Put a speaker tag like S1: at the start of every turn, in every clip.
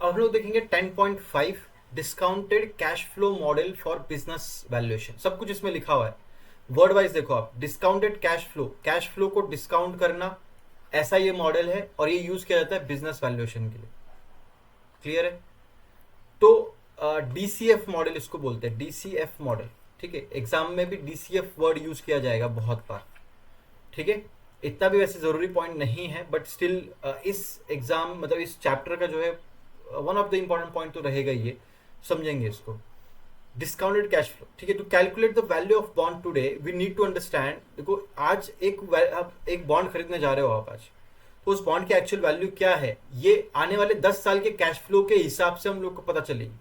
S1: हम लोग देखेंगे 10.5 discounted cash flow model for business valuation. सब कुछ इसमें लिखा हुआ है, वर्ड वाइज देखो आप। डिस्काउंटेड कैश फ्लो को डिस्काउंट करना, ऐसा ये मॉडल है और ये यूज किया जाता है बिजनेस वैल्यूएशन के लिए। क्लियर है? तो डीसीएफ मॉडल इसको बोलते हैं, डीसीएफ मॉडल। ठीक है, एग्जाम में भी डीसीएफ वर्ड यूज किया जाएगा बहुत बार। ठीक है, इतना भी वैसे जरूरी पॉइंट नहीं है, बट स्टिल इस एग्जाम मतलब इस चैप्टर का जो है one of the important point तो रहेगा, ये समझेंगे इसको। डिस्काउंटेड कैश फ्लो, ठीक है। To calculate the value of bond today we need to understand. देखो आज एक बॉन्ड खरीदने जा रहे हो आप आज, तो उस बॉन्ड की एक्चुअल वैल्यू क्या है, ये आने वाले 10 साल के कैश फ्लो के हिसाब से हम लोग को पता चलेगी।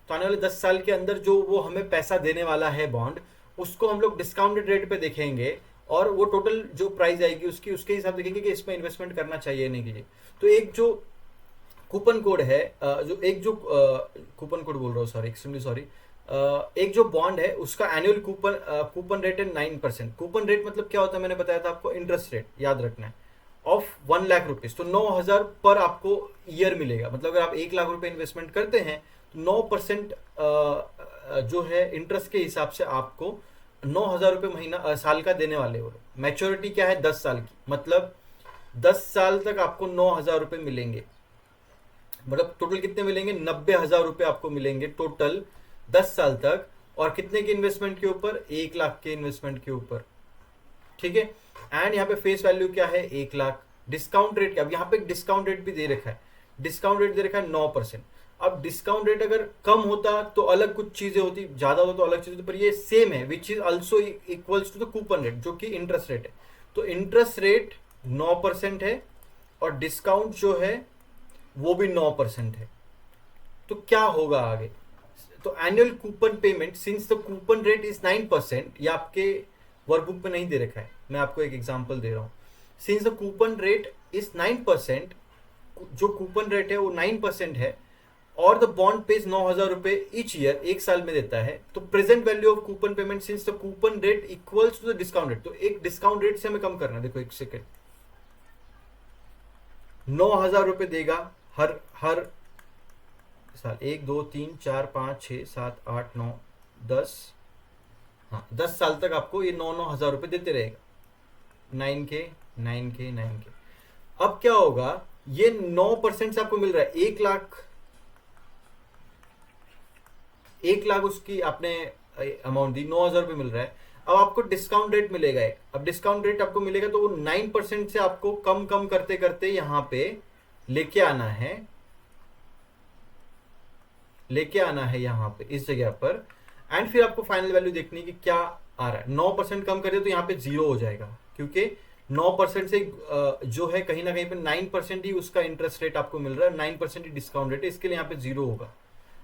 S1: तो आने वाले 10 साल के अंदर जो वो हमें पैसा देने वाला है बॉन्ड, उसको हम लोग डिस्काउंटेड रेट पे देखेंगे और वो टोटल जो प्राइस आएगी उसकी उसके हिसाब देखेंगे कि इसमें इन्वेस्टमेंट करना चाहिए नहीं कीजिए। तो एक जो कूपन कोड है, कूपन कोड बोल रहा हूँ, सॉरी, एक्सट्रीमली सॉरी, एक जो बॉन्ड है उसका एनुअल कूपन रेट है 9%। कूपन रेट मतलब क्या होता है, मैंने बताया था आपको, इंटरेस्ट रेट याद रखना है, ऑफ 1 लाख रुपीज। तो 9,000 पर आपको ईयर मिलेगा। मतलब अगर आप 1 लाख रुपए इन्वेस्टमेंट करते हैं तो 9% जो है इंटरेस्ट के हिसाब से आपको 9,000 रुपये महीना साल का देने वाले हो। मैच्योरिटी क्या है, 10 साल की, मतलब 10 साल तक आपको 9,000 रुपये मिलेंगे। मतलब टोटल कितने मिलेंगे, 90,000 रुपये आपको मिलेंगे टोटल 10 साल तक। और कितने के इन्वेस्टमेंट के ऊपर, 1 लाख के इन्वेस्टमेंट के ऊपर। ठीक है, एंड यहाँ पे फेस वैल्यू क्या है, 1 लाख। डिस्काउंट रेट क्या, अब यहाँ पे डिस्काउंट रेट भी दे रखा है, डिस्काउंट रेट दे रखा है 9%। अब डिस्काउंट रेट अगर कम होता तो अलग कुछ चीजें होती, ज्यादा होता तो अलग चीज होती, पर ये सेम है, which is also equals to the coupon rate, जो कि इंटरेस्ट रेट है। तो इंटरेस्ट रेट 9% है और डिस्काउंट जो है वो भी 9% है। तो क्या होगा आगे, तो annual coupon payment since the coupon rate is 9%, ये आपके वर्कबुक में नहीं दे रखा है, मैं आपको एक एग्जांपल दे रहा हूं। Since the coupon rate is 9%, जो कूपन रेट है वो 9% है और द बॉन्ड पेज 9,000 रुपए ईच ईयर, एक साल में देता है, तो present value of coupon payment since the coupon rate equals to the discount rate. तो एक डिस्काउंट रेट से हमें कम करना, देखो एक सेकेंड, 9,000 रुपए देगा हर साल, 1 2 3 4 5 6 7 8 9 10, हाँ 10 साल तक आपको ये 9,000 रुपए देते रहेगा, 9K 9K 9K। अब क्या होगा, ये 9% से आपको मिल रहा है 1 लाख उसकी आपने अमाउंट दी, 9,000 रुपये मिल रहा है। अब आपको डिस्काउंट रेट मिलेगा एक, अब डिस्काउंट रेट आपको मिलेगा तो वो 9% से आपको कम कम करते करते यहां पे लेके आना है यहां पे इस जगह पर। एंड फिर आपको फाइनल वैल्यू देखनी है कि क्या आ रहा है। 9% कम कर दे तो यहाँ पे 0 हो जाएगा, क्योंकि 9% से जो है कहीं ना कहीं पे 9% ही उसका इंटरेस्ट रेट आपको मिल रहा है, 9% ही डिस्काउंट रेट है, इसके लिए यहाँ पे 0 होगा।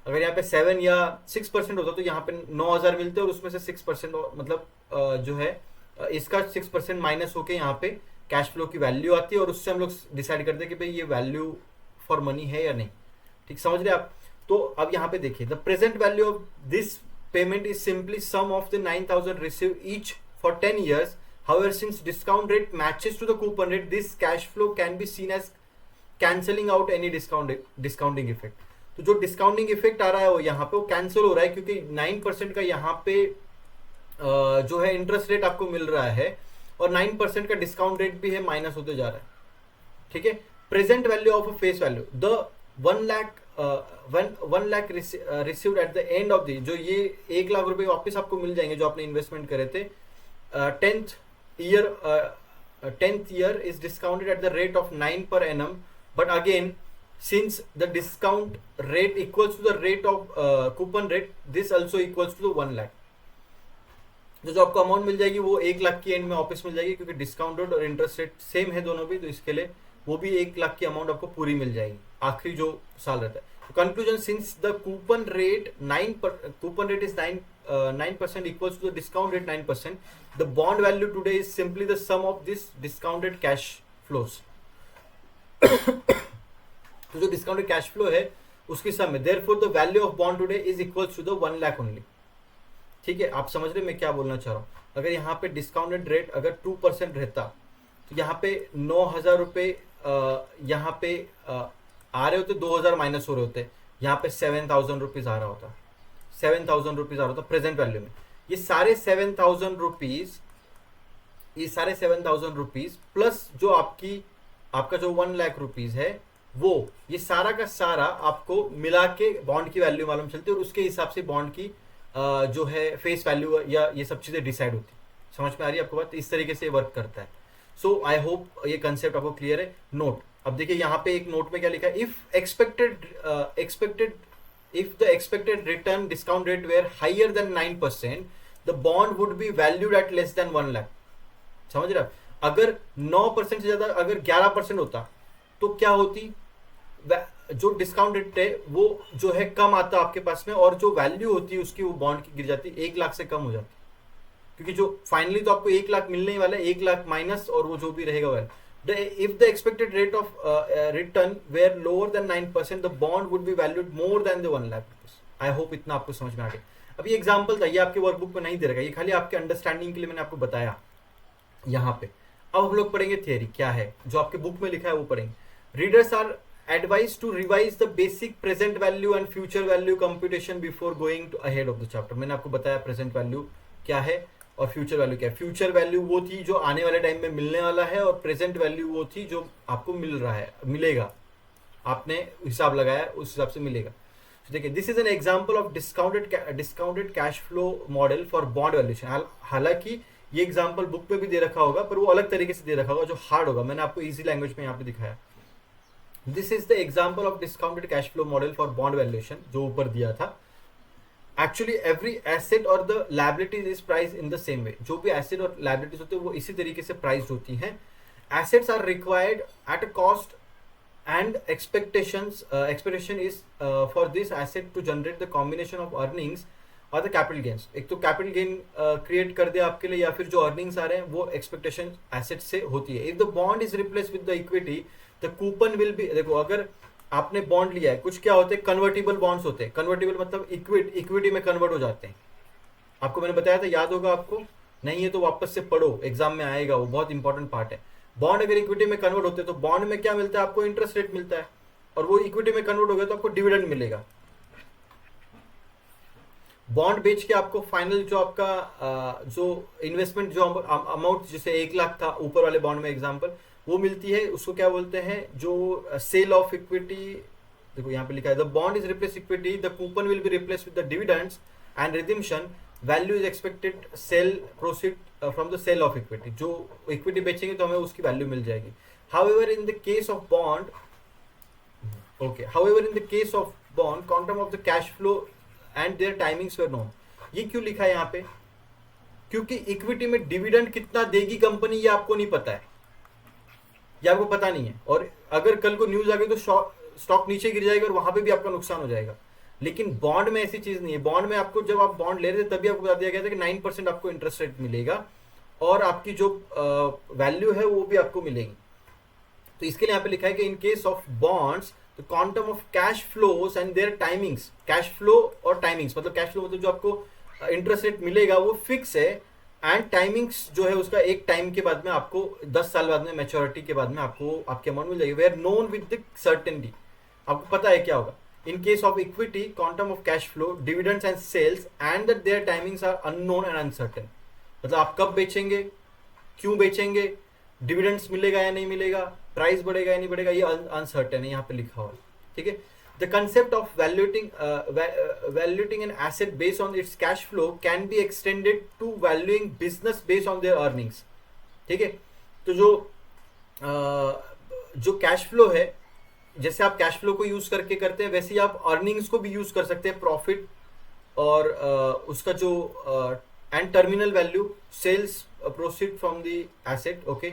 S1: अगर यहाँ पे 7 या 6% होता तो यहाँ पे 9,000 मिलते और उसमें से 6% मतलब जो है इसका 6% माइनस होके यहाँ पे कैश फ्लो की वैल्यू आती है और उससे हम लोग डिसाइड करते हैं कि भाई ये वैल्यू फॉर मनी है या नहीं। ठीक समझ रहे आप? तो अब यहाँ पे देखिए, the present value of this payment is simply some of the 9,000 receive each for 10 years. However, since discount rate matches to the coupon rate, this cash flow can be seen as cancelling out any discounting effect. तो जो discounting effect आ रहा है वो यहाँ पे वो cancel हो रहा है, क्योंकि 9% का यहाँ पे जो है इंटरेस्ट रेट आपको मिल रहा है और 9% का डिस्काउंट रेट भी है, माइनस होते जा रहा है। ठीक है, present value of a face value, the 1 lakh received at the end of the, जो ये 1 लाख रुपए वापस आपको मिल जाएंगे जो आपने इन्वेस्टमेंट करे थे, 10th year is discounted at the rate of 9 per annum, but again since the discount rate equals to the rate of coupon rate, this also equals to the 1 lakh। जो आपको अमाउंट मिल जाएगी वो 1 लाख की and में वापस मिल जाएगी, क्योंकि डिस्काउंट रेट और इंटरेस्ट रेट सेम है दोनों भी, तो इसके लिए वो भी 1 लाख की अमाउंट आपको पूरी मिल जाएगी आखिरी जो साल रहता है। Conclusion, since the coupon rate is 9% equals to the discount rate 9%, the bond value today is simply the sum of this discounted cash flows। तो जो डिस्काउंटेड कैश फ्लो है उसकी सम है, therefore the value of bond today is equals to the 1 lakh only। ठीक है, आप समझ रहे मैं क्या बोलना चाह रहा हूँ? अगर यहाँ पे डिस्काउंटेड रेट अगर 2% रहता तो यहाँ पे 9,000 रुपये यहाँ पे आ रहे होते 2000 माइनस हो रहे होते, यहाँ पे 7000 रुपीज आ रहा होता, 7000 रुपीज आ रहा होता प्रेजेंट वैल्यू में। ये सारे 7000 रुपीज, ये सारे 7000 रुपीज प्लस जो आपका जो 1 लाख रुपीज है वो, ये सारा का सारा आपको मिला के बॉन्ड की वैल्यू मालूम चलती है, और उसके हिसाब से बॉन्ड की जो है फेस वैल्यू या ये सब चीजें डिसाइड होती है। समझ में आ रही है आपको बात? इस तरीके से वर्क करता है। सो आई होप ये कंसेप्ट आपको क्लियर है। नोट, अब देखिए यहाँ पे एक नोट में क्या लिखा है, if the expected return discount rate were higher than 9%, the bond would be valued at less than 1 lakh. समझ रहे आप? अगर 9% से ज्यादा अगर 11% होता तो क्या होती, जो डिस्काउंट रेट है वो जो है कम आता आपके पास में, और जो वैल्यू होती है उसकी वो बॉन्ड की गिर जाती, 1 लाख से कम हो जाती, क्योंकि जो फाइनली तो आपको 1 लाख मिलने ही वाला है, 1 लाख माइनस और वो जो भी रहेगा value. If the expected rate of return were lower than 9%, the bond would be valued more than the 1 lakh rupees. I hope इतना आपको समझ में आ गया। अब ये एग्जाम्पल था, ये आपके वर्कबुक में नहीं दे रखा, ये खाली आपके अंडरस्टैंडिंग के लिए मैंने आपको बताया यहाँ पे। अब हम लोग पढ़ेंगे थियरी क्या है, जो आपके बुक में लिखा है वो पढ़ेंगे। Readers are advised to revise the basic present value and future value computation before going to ahead of the chapter। मैंने आपको बताया प्रेजेंट वैल्यू क्या है और फ्यूचर वैल्यू क्या है। फ्यूचर वैल्यू वो थी जो आने वाले टाइम में मिलने वाला है, और प्रेजेंट वैल्यू वो थी जो आपको मिल रहा है, मिलेगा, आपने हिसाब लगाया उस हिसाब से मिलेगा। तो देखिए, this is an example of discounted cash flow model for bond valuation. हालांकि ये एग्जांपल बुक में भी दे रखा होगा, पर वो अलग तरीके से दे रखा होगा जो हार्ड होगा, मैंने आपको इजी लैंग्वेज में यहाँ पे दिखाया। This is the example of discounted cash flow model for bond valuation, जो ऊपर दिया था। एक्चुअली एवरी एसेट और the liabilities is price in the same way. जो भी एसेट और लायबिलिटीज होते हैं वो इसी तरीके से प्राइस होती हैं। Assets are required at a cost and expectation is for this asset to generate the combination of earnings और द कैपिटल गेन्स। एक तो कैपिटल गेन क्रिएट कर दे आपके लिए, या फिर जो अर्निंग्स आ रहे हैं वो एक्सपेक्टेशन एसेट से होती है। If the bond is replace with the equity, the coupon will B, देखो अगर आपने बॉन्ड लिया है, कुछ क्या होते हैं, कन्वर्टिबल बॉन्ड्स होते हैं। कन्वर्टिबल मतलब इक्विटी में कन्वर्ट हो जाते हैं। आपको मैंने बताया था, याद होगा आपको, नहीं है तो वापस से पढ़ो, एग्जाम में आएगा, वो बहुत इंपॉर्टेंट पार्ट है। बॉन्ड अगर इक्विटी में कन्वर्ट होते हैं तो बॉन्ड में क्या मिलता है आपको, इंटरेस्ट रेट मिलता है, और वो इक्विटी में कन्वर्ट हो गया तो आपको डिविडेंड मिलेगा। बॉन्ड बेच के आपको फाइनल जो आपका जो इन्वेस्टमेंट जो अमाउंट, जैसे 1 लाख था ऊपर वाले बॉन्ड में एग्जांपल, वो मिलती है, उसको क्या बोलते हैं, जो सेल ऑफ इक्विटी। देखो यहाँ पे लिखा है, the bond is replace equity, the coupon will be replace with the dividends and redemption, value is expected sale proceed from the sale of equity. जो इक्विटी बेचेंगे तो हमें उसकी वैल्यू मिल जाएगी। However in the case of bond, okay, however in the case of bond, quantum of the cash flow and their timings were known. ये क्यों लिखा है यहाँ पे, क्योंकि इक्विटी में डिविडेंड कितना देगी कंपनी ये आपको नहीं पता है, ये आपको पता नहीं है, और अगर कल को न्यूज आ गई तो स्टॉक नीचे गिर जाएगा और वहां पे भी आपका नुकसान हो जाएगा। लेकिन बॉन्ड में ऐसी चीज नहीं है। बॉन्ड में आपको, जब आप बॉन्ड ले रहे थे तभी आपको बता दिया गया था कि 9% आपको इंटरेस्ट रेट मिलेगा, और आपकी जो वैल्यू है वो भी आपको मिलेगी। तो इसके लिए यहाँ पे लिखा है कि in case of bonds the quantum of cash flows and their timings, cash flow और टाइमिंग्स, मतलब कैश फ्लो मतलब जो आपको इंटरेस्ट रेट मिलेगा वो फिक्स है, एंड टाइमिंग्स जो है उसका एक टाइम के बाद में आपको 10 साल बाद में मैच्योरिटी के बाद में आपको आपके अमाउंट मिल जाएगी। Where known with the certainty, आपको पता है क्या होगा। In case of equity, quantum of cash flow, dividends and sales and that their timings are unknown and uncertain. मतलब आप कब बेचेंगे, क्यों बेचेंगे, डिविडेंड्स मिलेगा या नहीं मिलेगा, प्राइस बढ़ेगा या नहीं बढ़ेगा, ये अनसर्टेन है, यहाँ पे लिखा हुआ है। ठीक है। The concept of valuating an asset based on its cash flow can be extended to valuing business based on their earnings। ठीक है। तो जो कैश फ्लो है, जैसे आप कैश फ्लो को यूज करके करते हैं, वैसे ही आप अर्निंग्स को भी यूज कर सकते हैं, प्रॉफिट और उसका जो and terminal value, sales proceed from the asset. Okay,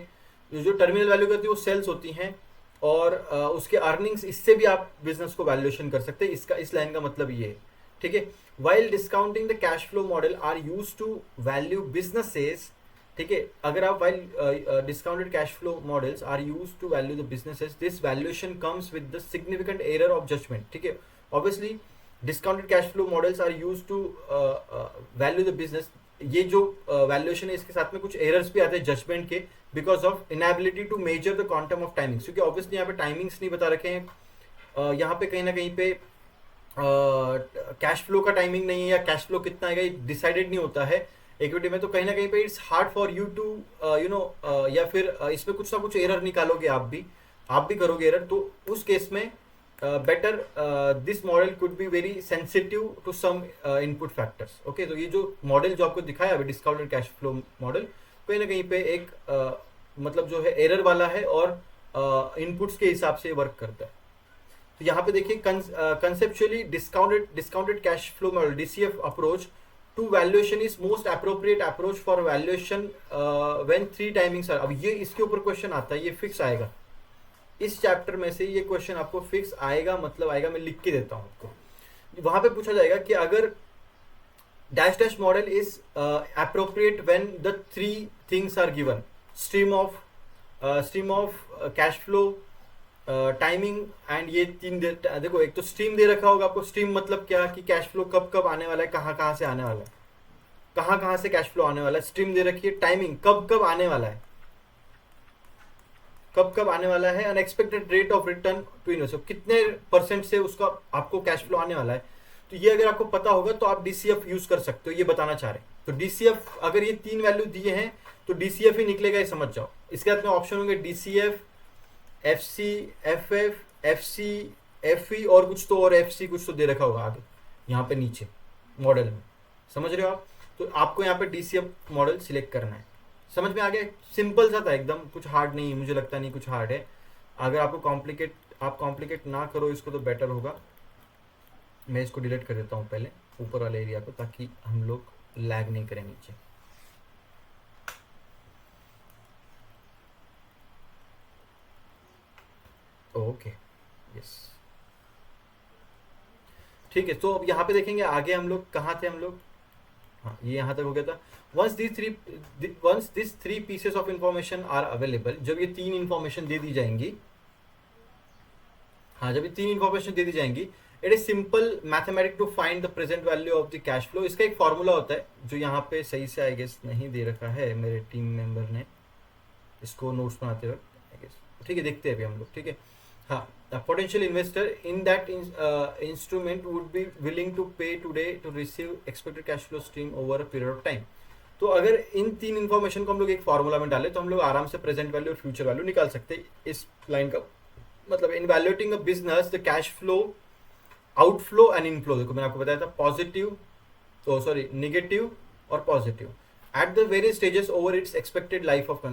S1: जो टर्मिनल वैल्यू करती है वो सेल्स होती हैं, और उसके अर्निंग्स, इससे भी आप बिजनेस को वैल्यूएशन कर सकते हैं। इसका, इस लाइन का मतलब ये है। ठीक है। While discounting the cash flow model are use to value businesses. ठीक है। अगर आप while discounted cash flow models are use to value the businesses, this valuation comes with the significant error of judgment. ठीक है। Obviously discounted cash flow models are use to value the business. ये जो valuation है इसके साथ में कुछ errors भी आते हैं जजमेंट के, because of inability to measure the quantum of timings. क्योंकि ऑब्वियसली यहाँ पे टाइमिंग्स नहीं बता रखे हैं यहाँ पे कहीं ना कहीं पे कैश फ्लो का टाइमिंग नहीं है या कैश फ्लो कितना आएगा ये डिसाइडेड नहीं होता है इक्विटी में, तो कहीं ना कहीं पे it's hard for you to you know या फिर इसमें कुछ ना कुछ एरर निकालोगे आप भी करोगे एरर, तो उस केस में better this model could be very sensitive to some input factors. Okay, तो ये जो मॉडल जो आपको दिखाया अभी डिस्काउंटेड कैश फ्लो मॉडल कहीं ना कहीं पे एक मतलब जो है एरर वाला है और इनपुट्स के हिसाब से वर्क करता है। तो यहाँ पे देखिए conceptually discounted cash flow model DCF approach to valuation is most appropriate approach for valuation when three timings are. अब ये इसके ऊपर क्वेश्चन आता है, ये फिक्स आएगा इस चैप्टर में से, ये क्वेश्चन आपको फिक्स आएगा, मतलब आएगा, मैं लिख के देता हूँ आपको। वहां पे पूछा जाएगा कि अगर dash dash model is appropriate when the three things are given, stream of cash flow, timing and ये तीन देखो, एक तो स्ट्रीम दे रखा होगा आपको। स्ट्रीम मतलब क्या कि कैश फ्लो कब कब आने वाला है, कहाँ से आने वाला है, कहाँ से कैश फ्लो आने वाला है। स्ट्रीम दे रखी है, टाइमिंग कब कब आने वाला है, unexpected rate of return to investor, कितने परसेंट से उसका आपको कैश फ्लो आने वाला है। तो ये अगर आपको पता होगा तो आप डीसीएफ यूज कर सकते हो, ये बताना चाह रहे हैं। तो डीसीएफ अगर ये तीन वैल्यू दिए हैं तो डीसीएफ ही निकलेगा, ये समझ जाओ। इसके बाद में ऑप्शन होंगे DCF, FC, FF, FC, FE और कुछ तो, और एफसी कुछ तो दे रखा होगा आगे यहाँ पे नीचे मॉडल में, समझ रहे हो आप। तो आपको यहाँ पे डीसीएफ मॉडल सिलेक्ट करना है। समझ में आ गया? सिंपल सा था एकदम, कुछ हार्ड नहीं, मुझे लगता नहीं कुछ हार्ड है। अगर आपको कॉम्प्लिकेट ना करो इसको तो बेटर होगा। मैं इसको डिलीट कर देता हूँ पहले ऊपर वाले एरिया को, ताकि हम लोग लैग नहीं करें नीचे। ओके, यस, ठीक है। तो अब यहाँ पे देखेंगे आगे हम लोग कहाँ थे हम लोग, हाँ ये यहाँ तक हो गया था। Once this three pieces of information are available, जब ये तीन इंफॉर्मेशन दे दी जाएंगी, हाँ जब ये तीन इंफॉर्मेशन दे दी जाएंगी, it is simple mathematic to find the present value of the cash flow. इसका एक फॉर्मूला होता है जो यहाँ पे सही से आई गेस नहीं दे रखा है मेरे टीम मेंबर ने इसको नोट्स बनाते वक्त, आई गेस, ठीक है देखते हैं अभी हम लोग, ठीक है। हाँ, a potential investor in that instrument would be willing to pay today to receive expected cash flow stream over a period of time। तो अगर इन तीन इंफॉर्मेशन को हम लोग एक फार्मूला में डालें तो हम लोग आराम से प्रेजेंट वैल्यू और फ्यूचर वैल्यू निकाल सकते हैं। इस लाइन का मतलब in valuating a business the cash flow, outflow and inflow, देखो मैंने आपको बताया था पॉजिटिव, तो सॉरी नेगेटिव और positive at the various stages over its expected life of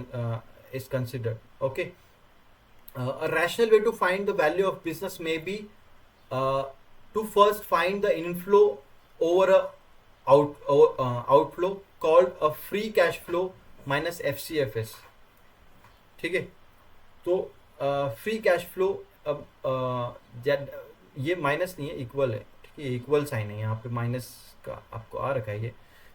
S1: is considered. Okay, a rational way to find the value of business may be to first find the inflow over a outflow called a free cash flow minus FCFS, ठीक है। तो free cash flow, अब ये minus नहीं है, equal है, ठीक है, इक्वल साइन है, यहाँ पे माइनस का आपको आ रखा है ये,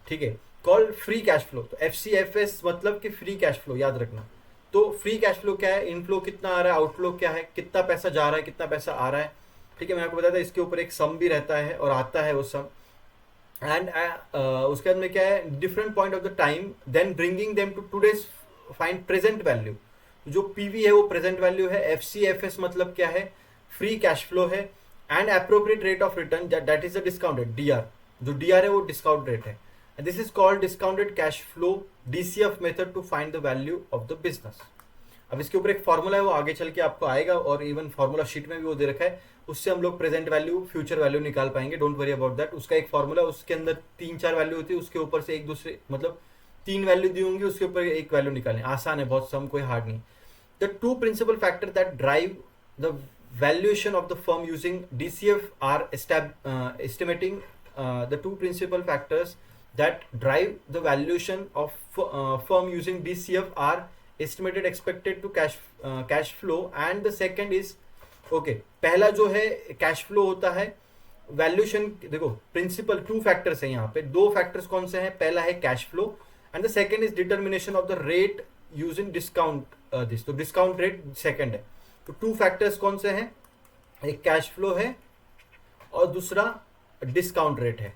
S1: ठीक है। कॉल्ड फ्री कैश फ्लो, तो FCFS मतलब कि फ्री कैश फ्लो, याद रखना। तो फ्री कैश फ्लो क्या है, इनफ्लो कितना आ रहा है, आउटफ्लो क्या है, कितना पैसा जा रहा है, कितना पैसा आ रहा है, ठीक है। मैंने आपको बताया था इसके ऊपर एक सम भी रहता है और आता है वो सम, एंड उसके बाद में क्या है, different point of the time, then bringing them to today's find present value. जो पीवी है वो प्रेजेंट वैल्यू है, एफसीएफएस मतलब क्या है, फ्री कैश फ्लो है, and appropriate rate of return that is the discounted DR, जो डीआर है वो डिस्काउंट रेट है। This is called discounted cash flow DCF method to find the value of the business। अब इसके ऊपर एक formula है, वो आगे चल के आपको आएगा और इवन फॉर्मूला शीट में भी वो दे रखा है, उससे हम लोग प्रेजेंट वैल्यू फ्यूचर वैल्यू निकाल पाएंगे, डोंट वरी अबाउट दैट। उसका एक फॉर्मूला, उसके अंदर 3-4 वैल्यू होती है, उसके ऊपर से एक दूसरे मतलब 3 वैल्यू दी होंगी, उसके ऊपर एक वैल्यू निकालें, आसान है बहुत, सम कोई हार्ड नहीं। The two principal factor that drive the valuation of the firm using DCF are estimating the two principal factors that drive the valuation of firm using DCF are estimated expected to cash flow and the second is okay, पहला जो है cash flow होता है, valuation देखो principal 2 factors है यहाँ पे, 2 factors कौन से हैं, पहला है cash flow and the second is determination of the rate using discount this, तो डिस्काउंट रेट सेकंड है। तो 2 फैक्टर्स कौन से हैं, एक कैश फ्लो है और दूसरा डिस्काउंट रेट है,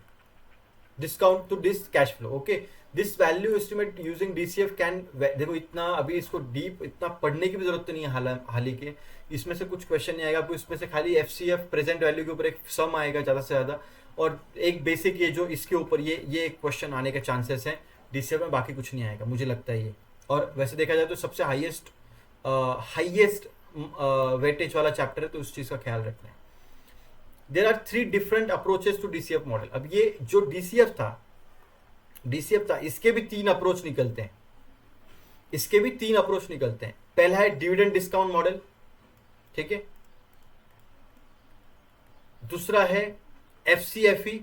S1: discount to this cash flow, okay. This value estimate using DCF can, देखो इतना अभी इसको डीप इतना पढ़ने की भी जरूरत नहीं है, हाल ही के इसमें से कुछ क्वेश्चन नहीं आएगा आपको, इसमें से खाली एफसीएफ प्रेजेंट वैल्यू के ऊपर एक सम आएगा ज्यादा से ज्यादा, और एक बेसिक ये जो इसके ऊपर ये एक क्वेश्चन आने के चांसेस हैं डीसीएफ में, बाकी कुछ नहीं आएगा मुझे लगता है ये। और वैसे देखा जाए तो सबसे हाईएस्ट वेटेज वाला चैप्टर है, तो उस चीज का ख्याल रखना है। There are 3 different approaches to DCF model. अब ये जो डीसीएफ था इसके भी 3 अप्रोच निकलते हैं, पहला है डिविडेंड डिस्काउंट मॉडल, ठीक है, दूसरा है एफसीएफई,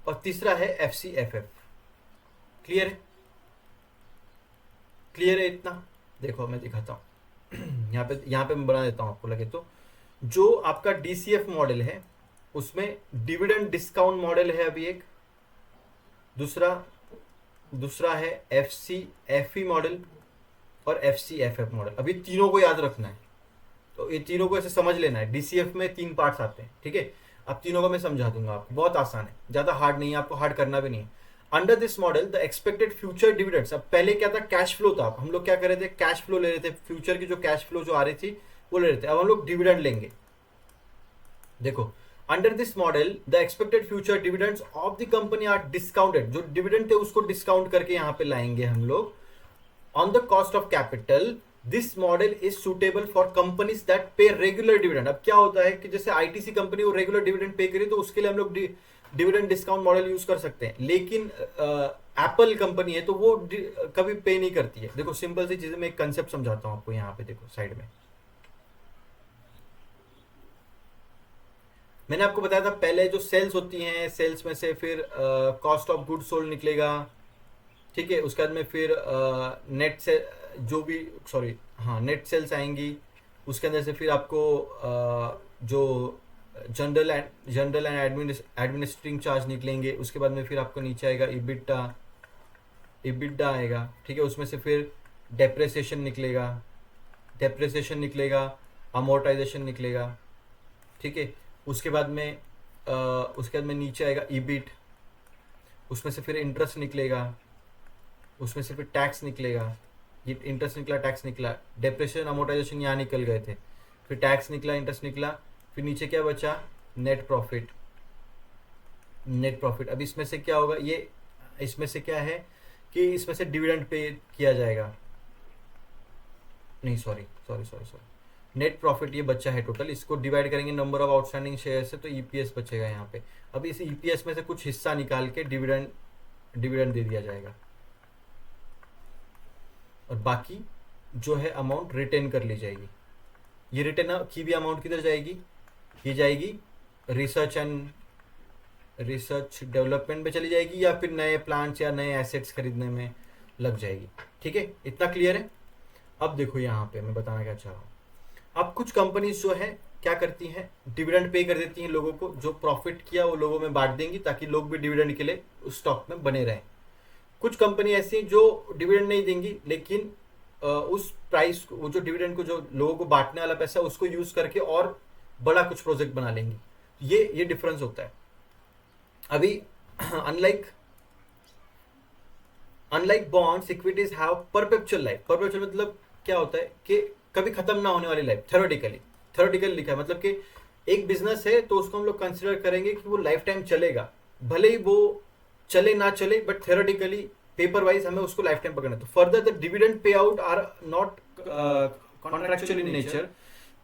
S1: और तीसरा है एफसीएफएफ। क्लियर है इतना? देखो मैं दिखाता हूं यहां पे मैं बना देता हूं आपको लगे तो। जो आपका डीसीएफ मॉडल है उसमें डिविडेंड डिस्काउंट मॉडल है अभी एक, दूसरा है एफसीएफई मॉडल और एफसीएफएफ मॉडल। अभी तीनों को याद रखना है, तो ये तीनों को ऐसे समझ लेना है। डीसीएफ में 3 पार्ट्स आते हैं, ठीक है। अब तीनों को मैं समझा दूंगा आपको, बहुत आसान है, ज्यादा हार्ड नहीं है, आपको हार्ड करना भी नहीं है। Under this model the expected future dividends, अब पहले क्या था, कैश फ्लो था, हम लोग क्या कर रहे थे, कैश फ्लो ले रहे थे, फ्यूचर की जो कैश फ्लो जो आ रही थी वो ले रहे थे, अब हम लोग डिविडेंड लेंगे। देखो under this model the expected future dividends of the company are discounted, जो डिविडेंड थे उसको डिस्काउंट करके यहां पे लाएंगे हम लोग on the cost of capital. This model is suitable for companies that pay regular dividend. अब क्या होता है कि जैसे आईटीसी कंपनी वो रेगुलर डिविडेंड पे करे तो उसके लिए हम लोग डिविडेंड डिस्काउंट मॉडल यूज कर सकते हैं, लेकिन एप्पल कंपनी है तो वो कभी पे नहीं करती है। देखो सिंपल सी चीजें, मैं एक कंसेप्ट समझाता हूं आपको, यहाँ पे देखो साइड में मैंने आपको बताया था पहले जो सेल्स होती हैं, सेल्स में से फिर कॉस्ट ऑफ गुड सोल्ड निकलेगा, ठीक है। उसके बाद में फिर नेट से जो भी नेट सेल्स आएंगी, उसके अंदर से फिर आपको जो जनरल एंड एडमिनिस्ट्रेटिंग चार्ज निकलेंगे। उसके बाद में फिर आपको नीचे आएगा इबिटा आएगा, ठीक है। उसमें से फिर डेप्रेसिएशन निकलेगा, अमोर्टाइजेशन निकलेगा, ठीक है। उसके बाद में नीचे आएगा ईबिट, उसमें से फिर इंटरेस्ट निकलेगा, उसमें से फिर टैक्स निकलेगा, ये इंटरेस्ट निकला, टैक्स निकला, डेप्रेशिएशन अमोर्टाइजेशन यहाँ निकल गए थे, फिर टैक्स निकला, इंटरेस्ट निकला, फिर नीचे क्या बचा, नेट प्रॉफिट। अब इसमें से क्या होगा, ये इसमें से क्या है कि इसमें से डिविडेंड पे किया जाएगा, नहीं सॉरी नेट प्रॉफिट ये बच्चा है टोटल, इसको डिवाइड करेंगे नंबर ऑफ आउटस्टैंडिंग शेयर से तो ईपीएस बचेगा यहाँ पे। अब इस ईपीएस में से कुछ हिस्सा निकाल के डिविडेंड दे दिया जाएगा, और बाकी जो है अमाउंट रिटेन कर ली जाएगी। ये रिटेन की भी अमाउंट किधर जाएगी, ये जाएगी रिसर्च डेवलपमेंट में चली जाएगी, या फिर नए प्लांट्स या नए एसेट्स खरीदने में लग जाएगी, ठीक है। इतना क्लियर है? अब देखो यहाँ पे मैं बताना क्या चाह रहा हूँ। अब कुछ कंपनीज जो है क्या करती हैं, डिविडेंड पे कर देती हैं लोगों को, जो प्रॉफिट किया वो लोगों में बांट देंगी ताकि लोग भी डिविडेंड के लिए उस स्टॉक में बने रहें। कुछ कंपनी ऐसी जो डिविडेंड नहीं देंगी, लेकिन उस प्राइस को, वो जो डिविडेंड को जो लोगों को बांटने वाला पैसा उसको यूज करके और बड़ा कुछ प्रोजेक्ट बना लेंगी। ये डिफरेंस होता है। अभी unlike bonds, equities have perpetual life. Perpetual मतलब क्या होता है कि कभी खत्म ना होने वाली लाइफ। थ्योरेटिकली लिखा है, मतलब कि एक बिजनेस है तो उसको हम लोग कंसिडर करेंगे कि वो लाइफ टाइम चलेगा, भले ही वो चले ना चले, बट थ्योरेटिकली पेपर वाइज हमें उसको लाइफ टाइम पकड़ना है। तो further the dividend pay out are not contractual in nature.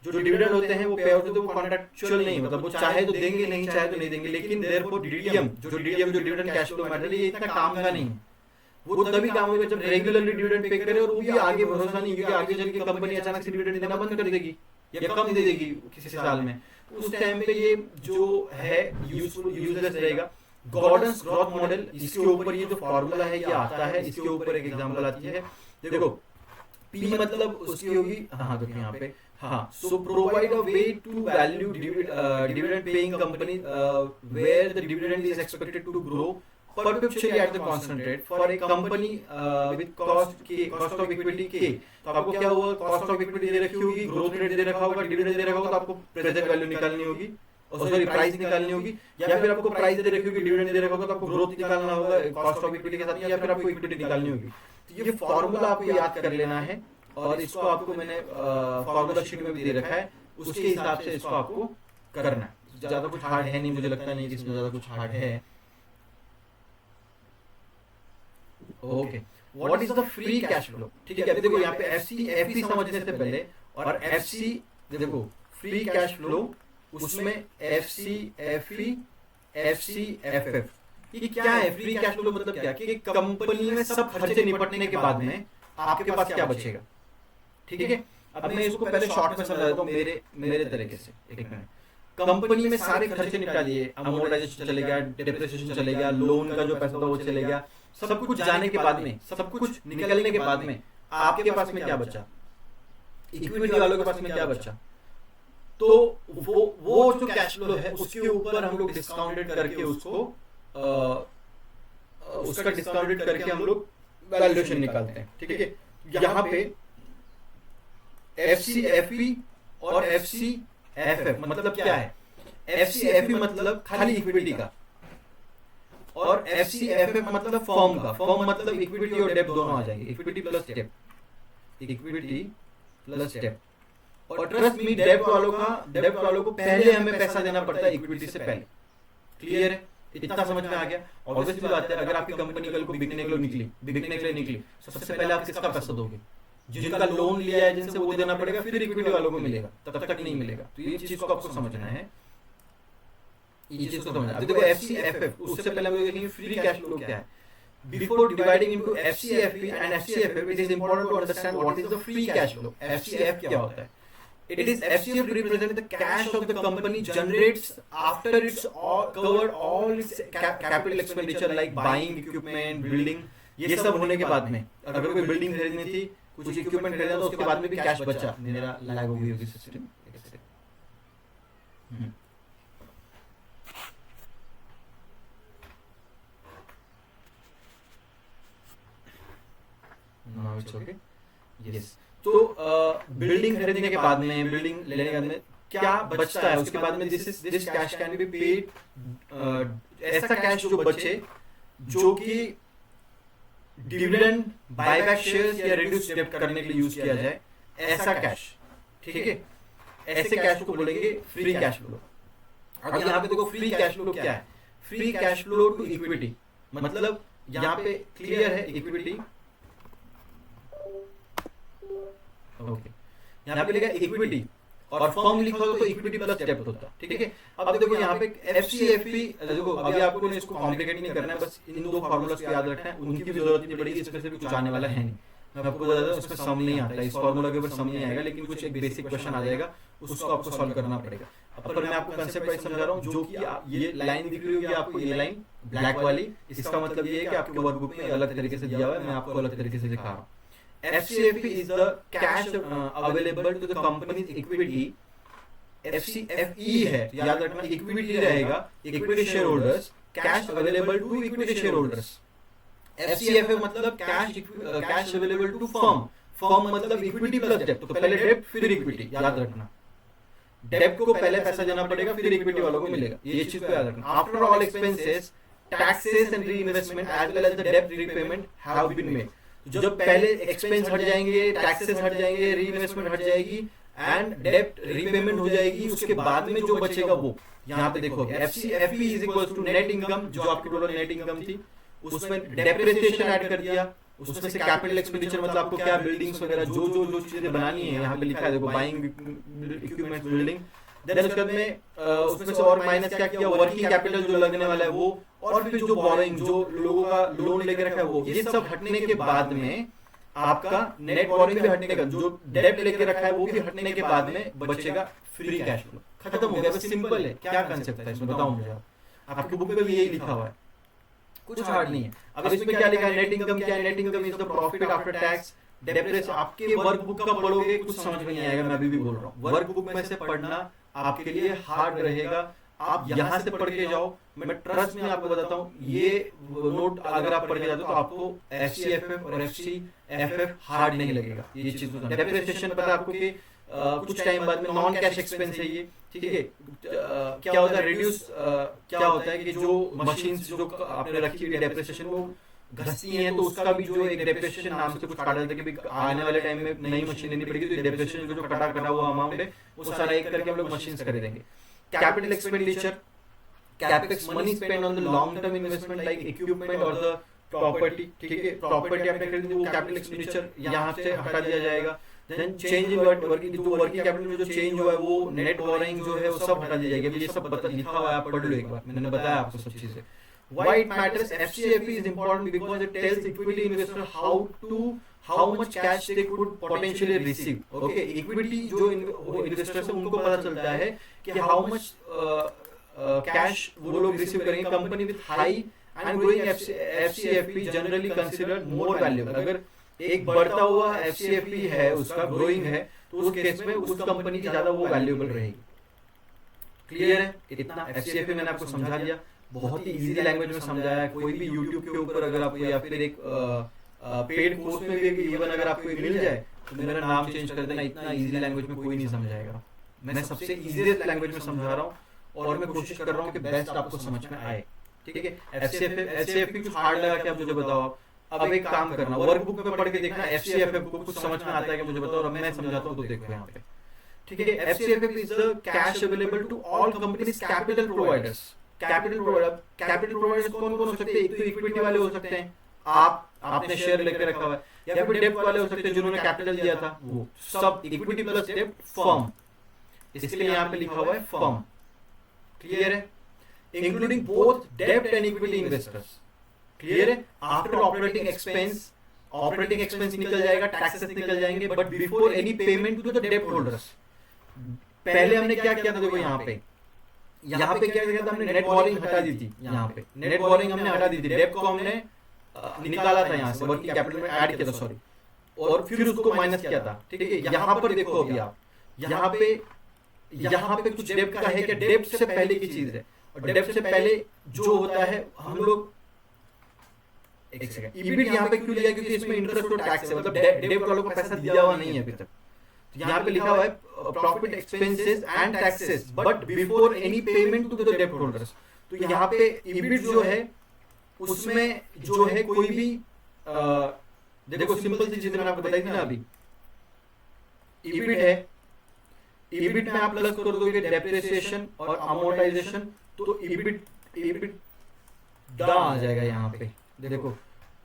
S1: जो डिविडेंड होते हैं वो पे आउट होते हैं, वो कॉन्ट्रैक्चुअल नहीं, मतलब वो चाहे तो देंगे, नहीं चाहे तो नहीं देंगे। लेकिन देयरफॉर डीडीएम जो डिविडेंड कैश फ्लो मैटर, ये इतना काम का नहीं, वो तभी काम होगा जब रेगुलरली डिविडेंड पे करे, और वो भी आगे भरोसा नहीं, क्योंकि आगे चल के कंपनी अचानक से डिविडेंड देना बंद कर देगी या कम दे देगी किसी साल में, उस टाइम पे ये जो है यूजलेस रहेगा। गॉर्डन्स ग्रोथ मॉडल, इसके ऊपर ये जो फॉर्मूला है ये आता है, इसके ऊपर एक एग्जांपल आती है। देखो पी मतलब उसकी होगी, हाँ देखो यहाँ पे, so provide a way to value dividend paying company where the dividend is expected to grow perpetually at the constant rate for a company with cost of equity K। तो आपको क्या हुआ, कॉस्ट ऑफ इक्विटी दे रखी होगी, growth rate दे रखा होगा, dividend दे रखा होगा, तो आपको प्रेजेंट वैल्यू निकालनी होगी,
S2: सॉरी प्राइस निकालनी होगी, या फिर आपको प्राइस दे रखी होगी, डिविडेंड दे रखा होगा तो आपको ग्रोथ निकालना होगा कॉस्ट ऑफ इक्विटी के साथ, या फिर आपको इक्विटी निकालनी होगी। तो ये फॉर्मूला आपको याद कर लेना है, और इसको आपको मैंने फॉर्मूला शीट में भी दे रखा है, उसके हिसाब से इसको आपको करना है। ज्यादा कुछ हार्ड है नहीं, मुझे लगता नहीं कि इसमें ज्यादा कुछ हार्ड है। Okay, what is the free cash flow? ठीक है, अभी देखो यहाँ पे एफसी एफपी समझने से पहले, और एफसी देखो फ्री कैश फ्लो, उसमें एफसी एफई एफसी एफएफ, ये क्या है? फ्री कैश फ्लो मतलब क्या कि कंपनी में सब खर्चे निपटने के बाद में आपके पास क्या बचेगा। ठीक है, अब मैं इसको पहले शॉर्ट में समझा देता हूँ मेरे तरीके से। एक मिनट, कंपनी में सारे खर्चे निपटा दिए, अमोर्टाइजेशन चले गया, डेप्रिसिएशन चले गया, लोन का जो पैसा था वो चले गया, सब कुछ जाने के बाद में, सब कुछ निकलने के बाद में आपके पास में क्या बचा? इक्विटी वालों के पास में क्या बचा? तो वो जो कैश फ्लो है उसके ऊपर हम लोग डिस्काउंटेड करके उसको उसका डिस्काउंटेड करके हम लोग वैल्यूएशन निकालते हैं। ठीक है, यहाँ पे एफसीएफई और एफसीएफएफ मतलब क्या है? एफसीएफई मतलब खाली इक्विटी का, और एफसीएफएफ मतलब फर्म का। फर्म मतलब इक्विटी और डेब्ट दोनों आ जाएंगे, इक्विटी प्लस डेब्ट, इक्विटी प्लस डेब्ट। और ट्रस्ट मी, डेब्ट वालों को पहले हमें पैसा देना पड़ता है इक्विटी से पहले। क्लियर है? इतना समझ में आ गया? ऑब्वियसली बात है, अगर आपकी कंपनी कल को बिकने के लिए निकली, सबसे पहले आप किसका पैसा दोगे? जिनका लोन लिया है, जिनसे वो देना पड़ेगा, फिर इक्विटी वालों को मिलेगा, तब तक नहीं मिलेगा। तो ये चीज को आपको समझना है, ये चीज को समझना। अब देखो एफसीएफएफ, उससे पहले हम देखेंगे फ्री कैश फ्लो क्या है। Before dividing into FCFP and FCFF, it is important to understand what is the free cash flow. FCF क्या होता है? It is FCF represents the cash of the company generates after it's covered all its capital expenditure like buying equipment, building, ये सब होने के बाद में, अगर कोई बिल्डिंग खरीदनी थी, कुछ इक्विपमेंट खरीदना था, उसके बाद में भी कैश बचा। मेरा लैग हो गई होगी system. Now it's okay. Yes. तो बिल्डिंग खरीदने के बाद में, बिल्डिंग लेने के बाद में क्या बचता है? उसके बाद में this cash can be paid, ऐसा कैश जो बचे, जो कि डिविडेंड, बायबैक शेयर्स या रिड्यूस डेब्ट करने के लिए यूज किया जाए, ऐसा कैश। ठीक है, ऐसे कैश को बोलेंगे फ्री कैश फ्लो। अब यहाँ पे देखो फ्री कैश फ्लो क्या है? Free cash flow to equity, मतलब यहाँ पे क्लियर है इक्विटी। ओके, यहाँ पे लिखा इक्विटी और फर्म लिखा हो तो इक्विटी प्लस डेब्ट होता। ठीक है, अब देखो यहाँ पे एफसीएफपी, देखो अभी आपको इसको कॉम्प्लिकेट नहीं करना है, बस इन दो फॉर्मूलास को याद रखना है, उनकी भी जरूरत नहीं पड़ेगी, इसमें से भी कुछ आने वाला है नहीं। मैं आपको बता दूं, इसमें सम नहीं आता, इस फॉर्मूला के ऊपर सम नहीं आएगा, लेकिन कुछ एक बेसिक क्वेश्चन आ जाएगा, उसको आपको सॉल्व करना पड़ेगा। अब पर मैं आपको कंसेप्ट वाइज समझा रहा हूँ, जो कि ये लाइन दिख रही होगी आपको, ये लाइन ब्लैक वाली, इसका मतलब ये है कि आपके वर्कबुक में अलग तरीके से दिया हुआ है, मैं आपको अलग तरीके से दिखा रहा हूँ। FCFP is the cash available to the company's equity. FCFE है, याद रखना, इक्विटी रहेगा, equity share holders, cash available to equity share holders. FCFA मतलब cash available to firm, firm मतलब इक्विटी प्लस डेब्ट, तो पहले डेब्ट फिर इक्विटी, याद रखना। डेब्ट को पहले पैसा देना पड़ेगा, फिर इक्विटी वालों को मिलेगा, ये चीज को याद रखना। After all expenses, taxes and reinvestment as well as the डेब्ट रीपेमेंट हैव बीन मेड। जब पहले एक्सपेंस हट जाएंगे, टैक्सेस हट जाएंगे, रीइन्वेस्टमेंट हट जाएगी एंड डेब्ट रीपेमेंट हो जाएगी, उसके बाद में जो बचेगा वो यहाँ पे देखो FCFE is equals to net income, जो आपकी टोटल नेट इनकम थी, उसमें डेप्रिसिएशन ऐड कर दिया, उसमें से कैपिटल एक्सपेंडिचर मतलब आपको क्या बिल्डिंग्स वगैरह जो चीजें बनानी है, यहाँ पे लिखा है देखो, बाइंग इक्विपमेंट, बिल्डिंग। देन उसके बाद में उसमें से और माइनस क्या किया, वर्किंग कैपिटल जो लगने वाला है वो, और फिर जो बोरोइंग, जो लोगों का लोन लेके रखा है वो, ये सब हटने के बाद में आपका नेट बोरोइंग भी हटने का, जो डेब्ट लेके रखा है वो भी हटने के बाद में बचेगा फ्री कैश फ्लो। खत्म हो गया, बस सिंपल है। क्या कंसेप्ट है इसमें बताओ मुझे, आपकी बुक में भी यही लिखा हुआ है, कुछ हार्ड नहीं है। अब इसमें क्या लिखा है, नेट इनकम क्या है? Net income is the profit after tax depreciation. आपके वर्कबुक का पढ़ोगे कुछ समझ में नहीं आएगा, मैं अभी भी बोल रहा हूँ, वर्कबुक में से पढ़ना आपके लिए हार्ड रहेगा। आप यहाँ से पढ़ के जाओ, मैं ट्रस्ट में आपको बताता हूँ, ये नोट अगर आप पढ़ के जाते हो तो आपको FCFF और FCFF हार्ड नहीं लगेगा। ये चीज डेप्रिसिएशन पता है आपको कि कुछ टाइम बाद में नॉन कैश एक्सपेंस है ये, ठीक है। क्या होता है रिड्यूस, क्या होता है कि जो मशीन जो आपने रखी हुई डेप्रिसिएशन वो घसती हैं, तो उसका भी जो एक डेप्रिसिएशन नाम से कुछ काटा जाता है कि भाई आने वाले टाइम में नई मशीन लेनी पड़ेगी, तो डेप्रिसिएशन जो कटा हुआ अमाउंट है वो सारा एक करके हम लोग मशीन खरीदेंगे। Capital expenditure, capex money spend on the long term investment like equipment और द प्रॉपर्टी, ठीक है। प्रॉपर्टी आपने खरीदी वो कैपिटल एक्सपेंडिचर यहाँ से हटा दिया जाएगा। देन चेंज इन वर्किंग, जो वर्किंग कैपिटल में जो चेंज हुआ है वो नेट बोरोइंग जो है वो सब हटा दिया जाएगा। ये सब लिखा हुआ है, आप पढ़ लो एक बार, मैंने बताया आपको सब चीजें। Why it matters? FCFE is important because it tells equity investor how much cash they could potentially receive. Okay, equity जो इन्वेस्टर्स है उनको पता चलता है कि how much कैश वो लोग रिसीव करेंगे। Company with high and growing FCFE generally considered more valuable. अगर एक बढ़ता हुआ FCFE है उसका ग्रोइंग है, तो उस केस में उस कंपनी की ज्यादा वो वैल्यूएबल रहेगी। क्लियर है? इतना FCFE मैंने आपको समझा दिया, बहुत ही इजी लैंग्वेज में समझाया। कोई भी यूट्यूब के ऊपर अगर आपको या फिर एक पेड कोर्स में भी इवन अगर आपको मिल जाए तो मेरा नाम चेंज कर देना, इतना इजी लैंग्वेज में कोई नहीं समझाएगा। मैं सबसे इजीएस्ट लैंग्वेज में समझा रहा हूँ और मैं कोशिश कर रहा हूँ कि बेस्ट आपको समझ में आए, ठीक है। FCFE कुछ हार्ड लगा कि आप मुझे बताओ। अब एक काम करना, वर्कबुक में पढ़ के देखना FCFE को कुछ समझ में आता है कि मुझे बताओ, और मैं समझाता हूँ तो देखो यहाँ पे, ठीक है। FCFE is the cash available to all companies capital providers. Capital providers कौन कौन हो सकते हैं? एक तो इक्विटी वाले हो सकते हैं, आपने शेयर लेके रखा हुआ है, या फिर डेब्ट वाले हो सकते हैं जिन्होंने कैपिटल दिया था, वो सब इक्विटी प्लस डेब्ट फर्म, इसके लिए यहाँ पे लिखा हुआ है फर्म। क्लियर है? इंक्लूडिंग बोथ डेब्ट एंड इक्विटी इन्वेस्टर्स। क्लियर है? आफ्टर ऑपरेटिंग एक्सपेंस निकल जाएगा, टैक्सेस निकल जाएंगे, but before any payment to the डेब्ट होल्डर्स। पहले हमने क्या किया था, देखो यहाँ पे क्या किया था, हमने नेट बोरिंग हटा दी थी। यहाँ पे नेट बोरिंग हमने हटा दी थी, डेब्ट को हमने निकाला था यहाँ से, वर्किंग कैपिटल में ऐड किया था, सॉरी, और फिर उसको माइनस किया था, ठीक है। यहाँ पर देखो अभी आप यहाँ पे कुछ डेब्ट का है क्या? डेब्ट से पहले की चीज है, और डेब्ट से पहले जो होता है हम लोग, एक सेकंड, ईबिट यहाँ पे क्यों लिया? क्योंकि इसमें इंटरेस्ट और टैक्स है, मतलब डेब्ट वालों को पैसा दिया हुआ नहीं है अभी तक। यहाँ पे लिखा हुआ है profit expenses and taxes but before any payment to the डेब्ट होल्डर्स। तो यहाँ पे ईबिट जो है उसमें जो है कोई भी देखो सिंपल सी चीज मैंने आपको बताई थी ना अभी, ईबिट है, ईबिट में आप प्लस कर दोगे डेप्रिसिएशन और अमोर्टाइजेशन, तो ईबिट दा आ जाएगा यहाँ पे। देखो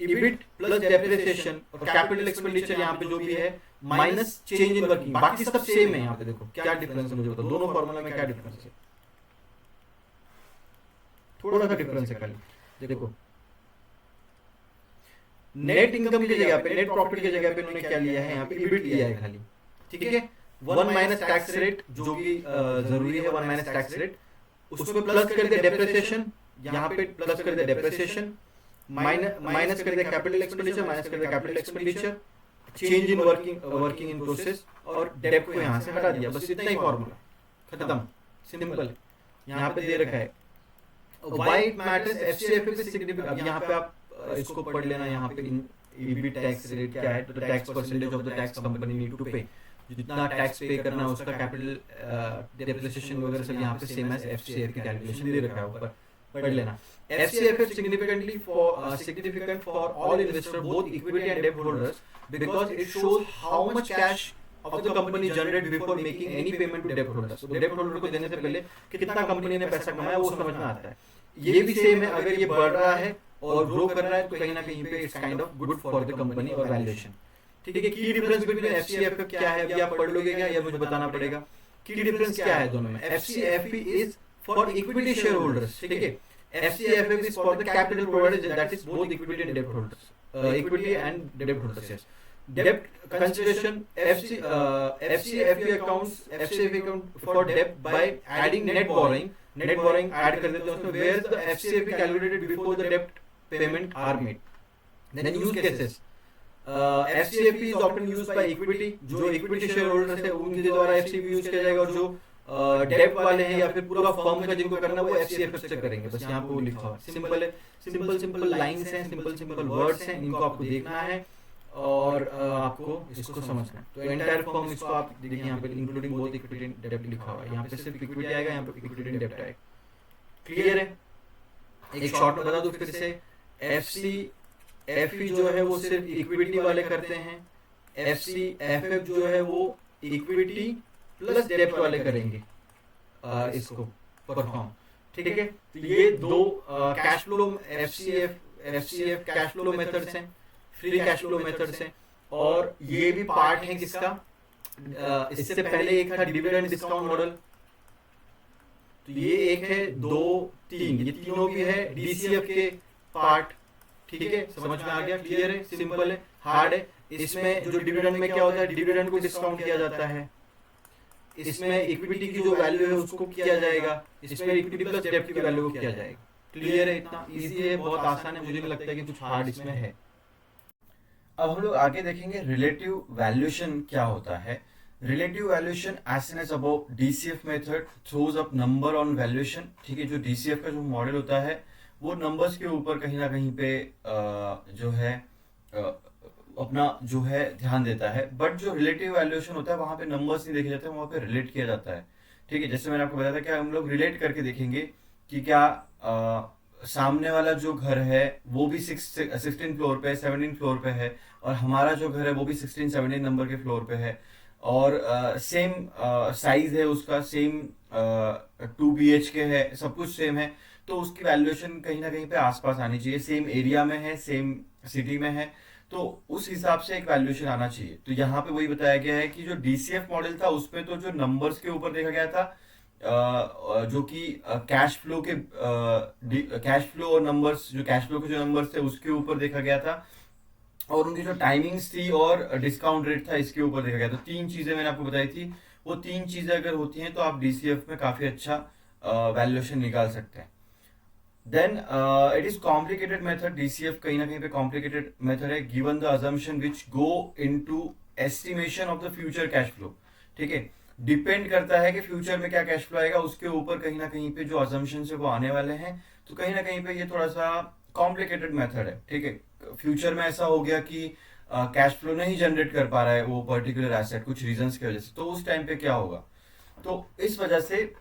S2: ईबिट प्लस डेप्रिसिएशन और कैपिटल एक्सपेंडिचर यहाँ पे जो भी है माइनस चेंज इन वर्किंग, बाकी सब सेम है। यहाँ पे देखो क्या डिफरेंस है, मुझे बताओ दोनों फॉर्मूला में क्या डिफरेंस है? थोड़ा सा डिफरेंस है खाली। देखो नेट इनकम की जगह पे, नेट प्रॉफिट की जगह पे इन्होंने क्या लिया है, यहाँ पे ईबिट लिया है खाली, ठीक है। 1 माइनस टैक्स रेट जो कि जरूरी है, 1 माइनस टैक्स रेट, उसमें प्लस कर दे डेप्रिसिएशन, यहाँ पे प्लस कर दे डेप्रिसिएशन, माइनस कर दे कैपिटल एक्सपेंडिचर, माइनस कर दे capital expenditure, change in working in process, और डेब्ट को यहाँ से हटा दिया। बस इतना ही फॉर्मूला, खत्म, सिंपल। यहाँ पे दे रखा है व्हाई इट मैटर्स, FCFE पे सिग्निफिकेंट। अब यहाँ पे आप इसको पढ़ लेना, यहाँ पे ईबिट टैक्स रेट क्या है, तो tax percentage of the tax company need to pay, जितना टैक्स पे करना है उसका कैपिटल डेप्रिसिएशन वगैरह सब यहाँ पे सेम एज FCFE की कैलकुलेशन दे रखा है ऊपर, पढ़ लेना। FCFE is significant for all investors, both equity and debt holders, because it shows how much cash of the company generated before making any payment to debt holders. तो debt holder को देने से पहले कितना कंपनी ने पैसा कमाया वो समझ में आता है। ये भी सेम है, अगर ये बढ़ रहा है और ग्रो कर रहा है तो कहीं ना कहीं पे it's kind of good for the company और वैल्यूएशन, ठीक है। की डिफरेंस बिटवीन FCFE क्या है, अभी आप पढ़ लोगे क्या या मुझे बताना पड़ेगा? की डिफरेंस क्या है दोनों में? FCFE is for equity share holders, ठीक है। FCFE is for the capital providers, that is both equity and debt holders, equity and debt holders. Yes, debt consideration, FCFE account for debt by adding net borrowing add कर देते हैं उसमें, where the FCFE calculated before the debt payment are made. Then use cases, FCFE is often used by equity, जो equity shareholders है उनके द्वारा FCFE use किया जाएगा, और जो डेब्ट वाले हैं या फिर पूरा फर्म का जिनको करना वो FCFE से करेंगे। बस यहाँ पे वो लिखा हुआ है, सिंपल है, सिंपल लाइंस हैं, सिंपल वर्ड्स हैं, इनको आपको देखना है और आपको इसको समझना है। तो एंटायर फर्म, इसको आप देखिए यहाँ पे इंक्लूडिंग बोथ इक्विटी एंड डेब्ट लिखा हुआ है, यहाँ पे सिर्फ इक्विटी आएगा, यहाँ पे इक्विटी एंड डेब्ट आएगा। क्लियर है? एक शॉर्ट में बता दूं फिर से, एफसी एफई जो है वो सिर्फ इक्विटी वाले करते हैं, एफसी एफएफ जो है वो इक्विटी प्लस डेब्ट वाले करेंगे इसको परफॉर्म। ठीक है, तो ये दो cash flow FCF cash flow methods हैं, फ्री कैश फ्लो मेथड्स हैं, और ये भी पार्ट है किसका, इससे पहले एक था डिविडेंड डिस्काउंट मॉडल, तो ये एक है, दो, तीन, ये तीनों भी है डीसीएफ के पार्ट। ठीक है, समझ में आ गया? क्लियर है? सिंपल है? हार्ड है? इसमें जो डिविडेंड में क्या होता है, डिविडेंड को डिस्काउंट किया जाता है, इसमें इक्विटी की जो वैल्यू है उसको किया जाएगा, इसमें इक्विटी प्लस डेब्ट की वैल्यू को किया जाएगा। क्लियर है? इतना इजी है, बहुत आसान है, मुझे नहीं लगता है कि कुछ हार्ड इसमें है।
S3: अब हम लोग आगे देखेंगे रिलेटिव वैल्यूएशन क्या होता है। Relative valuation as soon as above DCF method throws up number on valuation. ठीक है, जो डीसीएफ का जो मॉडल होता है वो नंबर्स के ऊपर कहीं ना कहीं पे जो है अपना जो है ध्यान देता है, बट जो रिलेटिव वैल्यूएशन होता है वहां पे नंबर्स नहीं देखे जाते हैं, वहां पे रिलेट किया जाता है। ठीक है, जैसे मैंने आपको बताया था कि हम लोग रिलेट करके देखेंगे कि क्या सामने वाला जो घर है वो भी 16 फ्लोर पे, 17 फ्लोर पे है, और हमारा जो घर है वो भी 16-17 नंबर के फ्लोर पे है, और सेम साइज है उसका, सेम 2 BHK है, सब कुछ सेम है, तो उसकी वैल्यूएशन कहीं ना कहीं पे आसपास आनी चाहिए, सेम एरिया में है, सेम सिटी में है, तो उस हिसाब से एक वैल्यूएशन आना चाहिए। तो यहाँ पे वही बताया गया है कि जो डीसीएफ मॉडल था उसमें तो जो नंबर्स के ऊपर देखा गया था, जो कि कैश फ्लो के कैश फ्लो और नंबर्स, जो कैश फ्लो के जो नंबर्स थे उसके ऊपर देखा गया था, और उनकी जो टाइमिंग्स थी और डिस्काउंट रेट था इसके ऊपर देखा गया। तो तीन चीजें मैंने आपको बताई थी, वो तीन चीजें अगर होती हैं तो आप डीसीएफ में काफी अच्छा वैल्यूएशन निकाल सकते हैं। Then it is complicated method. DCF कहीं ना कहीं पे कॉम्प्लिकेटेड मेथड है, given the assumption which go into estimation of the future cash flow. ठीक है, डिपेंड करता है कि फ्यूचर में क्या कैश फ्लो आएगा, उसके ऊपर कहीं ना कहीं पे जो अजम्पशन है वो आने वाले हैं, तो कहीं ना कहीं पे ये थोड़ा सा कॉम्प्लिकेटेड मेथड है। ठीक है, फ्यूचर में ऐसा हो गया कि कैश फ्लो नहीं जनरेट कर पा रहा है वो पर्टिकुलर एसेट कुछ रीजंस की वजह से, तो उस टाइम पे क्या होगा। तो इस वजह से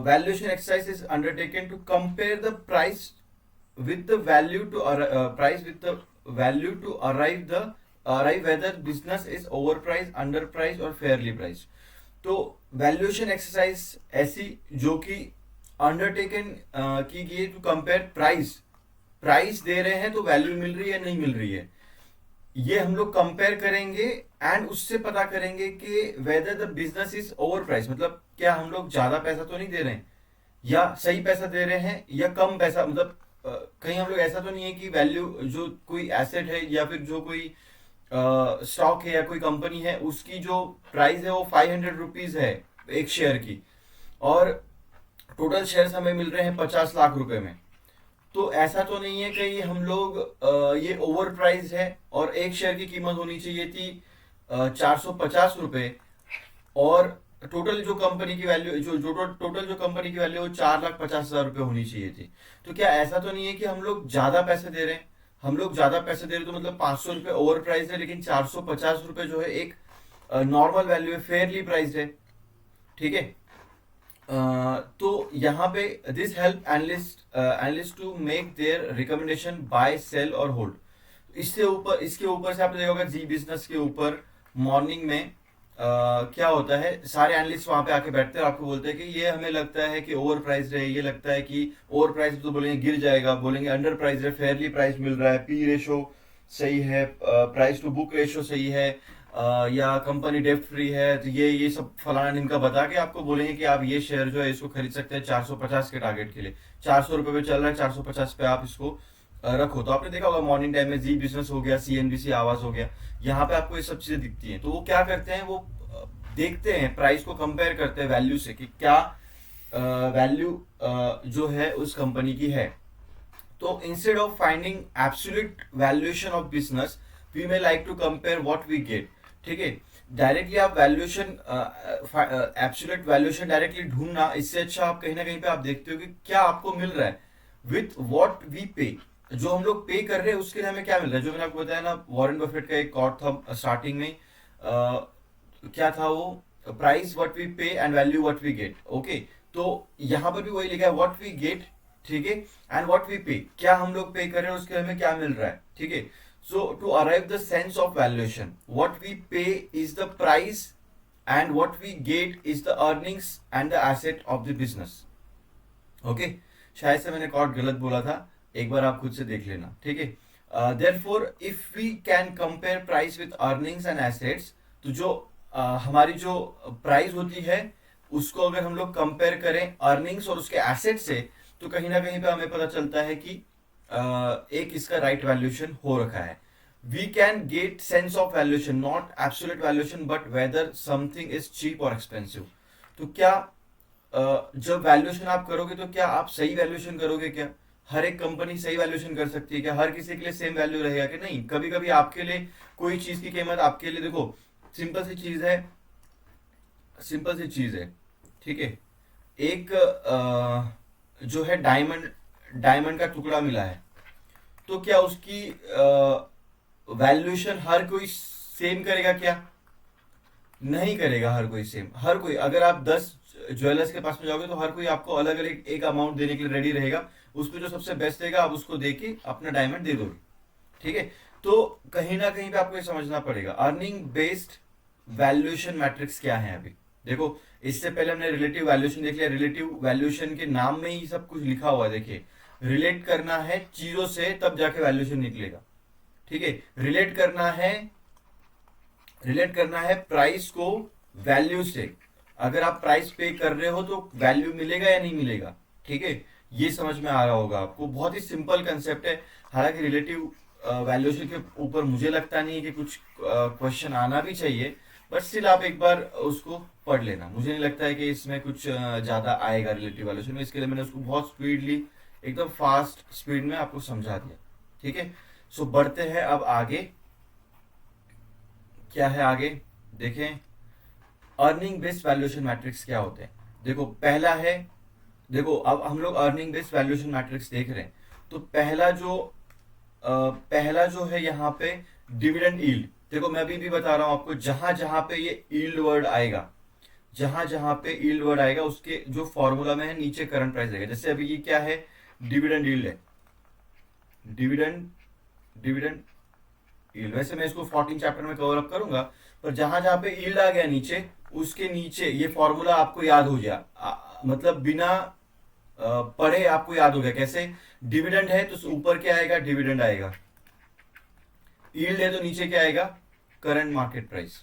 S3: valuation exercise is undertaken to compare the price with the value to price with the value to arrive whether business is overpriced, underpriced or fairly priced। तो valuation exercise ऐसी जो कि undertaken की गई to compare price दे रहे हैं तो value मिल रही है नहीं मिल रही है, ये हम लोग कंपेयर करेंगे एंड उससे पता करेंगे कि whether the business is over price, मतलब क्या हम लोग ज्यादा पैसा तो नहीं दे रहे हैं या सही पैसा दे रहे हैं या कम पैसा, मतलब कहीं हम लोग ऐसा तो नहीं है कि वैल्यू जो कोई एसेट है या फिर जो कोई स्टॉक है या कोई कंपनी है उसकी जो प्राइस है वो 500 रुपीज है एक शेयर की, और टोटल शेयर्स हमें मिल रहे हैं 50 लाख रुपए में, तो ऐसा तो नहीं है कि हम लोग ये ओवर प्राइस है और एक शेयर की कीमत होनी चाहिए थी 450 रुपए, और टोटल जो कंपनी की वैल्यू जो टोटल जो कंपनी की वैल्यू वो 4,50,000 रुपए होनी चाहिए थी। तो क्या ऐसा तो नहीं है कि हम लोग ज्यादा पैसे दे रहे हैं, हम लोग ज्यादा पैसे दे रहे हैं तो मतलब 500 रुपए ओवर प्राइस है, लेकिन 450 रुपए जो है एक नॉर्मल वैल्यू है, फेयरली प्राइस है। ठीक है, तो यहाँ पे this help analyst to make their recommendation buy, sell और होल्ड। इसके ऊपर से आपने देखा होगा जी बिजनेस के ऊपर मॉर्निंग में क्या होता है, सारे एनालिस्ट वहां पे आके बैठते हैं और आपको बोलते हैं कि ये हमें लगता है कि ओवर प्राइस है, ये लगता है कि ओवर प्राइस तो बोलेंगे गिर जाएगा, बोलेंगे अंडर प्राइस है, फेयरली प्राइस मिल रहा है, पी रेशो सही है, प्राइस टू बुक रेशो सही है, या कंपनी डेप्ट फ्री है, तो ये सब फलाना इनका बता के आपको बोलेंगे कि आप ये शेयर जो है इसको खरीद सकते हैं 450 के टारगेट के लिए, 400 रुपए पे चल रहा है, 450 पे आप इसको रखो। तो आपने देखा होगा मॉर्निंग टाइम में जी बिजनेस हो गया, सीएनबीसी आवाज हो गया, यहाँ पे आपको ये सब चीजें दिखती हैं। तो वो क्या करते हैं, वो देखते हैं प्राइस को कंपेयर करते हैं वैल्यू से कि क्या वैल्यू जो है उस कंपनी की है। तो instead of finding absolute valuation of business we may like to compare what we get. ठीक है, डायरेक्टली आप वैल्यूएशन एब्सोल्यूट वैल्यूएशन डायरेक्टली ढूंढना, इससे अच्छा आप कहीं ना कहीं पे आप देखते हो कि क्या आपको मिल रहा है विथ व्हाट वी पे। जो हम लोग पे कर रहे हैं उसके लिए हमें क्या मिल रहा है, जो मैंने आपको बताया ना, वॉरेन बफेट का एक कोट था स्टार्टिंग में, क्या था वो, price what we pay and value what we get. Okay, तो यहाँ पर भी वही लिखा है, व्हाट वी गेट, ठीक है, एंड व्हाट वी पे, क्या हम लोग पे कर रहे हैं उसके हमें क्या मिल रहा है, ठीक है। So to arrive the sense of valuation, what we pay is the price and what we get is the earnings and the asset of the business. Okay, शायद से मैंने कॉर्ड गलत बोला था, एक बार आप खुद से देख लेना, ठीक है। Therefore if we can compare price with earnings and assets, तो जो हमारी जो प्राइस होती है उसको अगर हम लोग कंपेयर करें अर्निंग्स और उसके एसेट से, तो कहीं ना कहीं पे हमें पता चलता है कि एक इसका राइट वैल्यूएशन हो रखा है। We can get sense of valuation, not absolute valuation, but whether something is cheap और एक्सपेंसिव। तो क्या जब वैल्यूएशन आप करोगे तो क्या आप सही वैल्यूएशन करोगे? क्या हर एक कंपनी सही वैल्यूएशन कर सकती है? क्या हर किसी के लिए सेम वैल्यू रहेगा कि नहीं? कभी कभी आपके लिए कोई चीज की कीमत, आपके लिए देखो सिंपल सी चीज है, सिंपल सी चीज है, ठीक है। एक जो है डायमंड, डायमंड का टुकड़ा मिला है, तो क्या उसकी वैल्यूएशन हर कोई सेम करेगा? क्या नहीं करेगा हर कोई सेम। हर कोई, अगर आप 10 ज्वेलर्स के पास में जाओगे तो हर कोई आपको अलग अलग एक अमाउंट देने के लिए रेडी रहेगा, उसमें जो सबसे बेस्ट रहेगा आप उसको दे के अपना डायमंड दे दोगे, ठीक है। तो कहीं ना कहीं पे आपको ये समझना पड़ेगा अर्निंग बेस्ड वैल्यूएशन मैट्रिक्स क्या है। अभी देखो, इससे पहले हमने रिलेटिव वैल्यूएशन देख लिया, रिलेटिव वैल्यूएशन के नाम में ही सब कुछ लिखा हुआ है, देखिए रिलेट करना है चीजों से तब जाके वैल्यूएशन निकलेगा, ठीक है। रिलेट करना है प्राइस को वैल्यू से, अगर आप प्राइस पे कर रहे हो तो वैल्यू मिलेगा या नहीं मिलेगा, ठीक है। ये समझ में आ रहा होगा आपको, बहुत ही सिंपल कंसेप्ट है। हालांकि रिलेटिव वैल्यूएशन के ऊपर मुझे लगता नहीं है कि कुछ क्वेश्चन आना भी चाहिए, बट स्टिल आप एक बार उसको पढ़ लेना। मुझे नहीं लगता है कि इसमें कुछ ज्यादा आएगा रिलेटिव वैल्यूएशन में, इसके लिए मैंने उसको बहुत स्पीडली, एकदम फास्ट स्पीड में आपको समझा दिया, ठीक है। सो बढ़ते हैं अब आगे, क्या है आगे देखें, अर्निंग बेस्ड वैल्यूएशन मैट्रिक्स क्या होते हैं। देखो पहला है, देखो अब हम लोग अर्निंग बेस्ड वैल्यूएशन मैट्रिक्स देख रहे हैं, तो पहला जो है यहाँ पे डिविडेंड यील्ड। देखो मैं अभी भी बता रहा हूं आपको, जहां जहां पे ये यील्ड वर्ड आएगा, जहां जहां पे यील्ड वर्ड आएगा उसके जो फॉर्मूला में है नीचे करंट प्राइस आएगा। जैसे अभी ये क्या है, डिविडेंड यील्ड है, डिविडेंड यील्ड। वैसे मैं इसको 14 चैप्टर में कवर अप करूंगा, पर जहां जहां पे यील्ड आ गया नीचे, उसके नीचे ये फॉर्मूला आपको याद हो गया, मतलब बिना पढ़े आपको याद हो गया। कैसे, डिविडेंड है तो ऊपर क्या आएगा, डिविडेंड आएगा, यील्ड है तो नीचे क्या आएगा, करंट मार्केट प्राइस,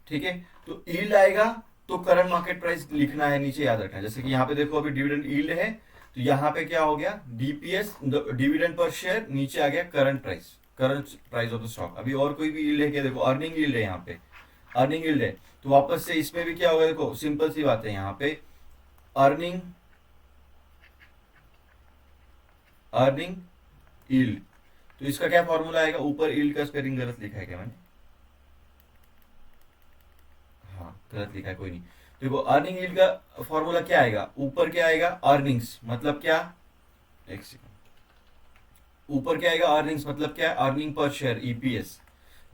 S3: ठीक है। तो यील्ड आएगा तो करंट मार्केट प्राइस लिखना है नीचे, याद रखना है। जैसे कि यहाँ पे देखो अभी डिविडेंड यील्ड है, तो यहाँ पे क्या हो गया, डीपीएस, डिविडेंड पर शेयर, नीचे आ गया current price, current price of the stock. अभी और कोई भी यील्ड है क्या, देखो अर्निंग यील्ड है, यहाँ पे अर्निंग यील्ड है, तो वापस से इसमें भी क्या होगा, देखो सिंपल सी बात है, यहाँ पे अर्निंग यील्ड, तो इसका क्या फॉर्मूला आएगा, ऊपर यील्ड का स्पेलिंग गलत लिखा है क्या मैंने, हाँ गलत लिखा है, कोई नहीं। देखो अर्निंग यील्ड का फॉर्मूला क्या आएगा, ऊपर क्या आएगा, अर्निंग्स, मतलब क्या, एक सेकंड, ऊपर क्या आएगा, अर्निंग्स मतलब क्या, अर्निंग पर शेयर, ईपीएस।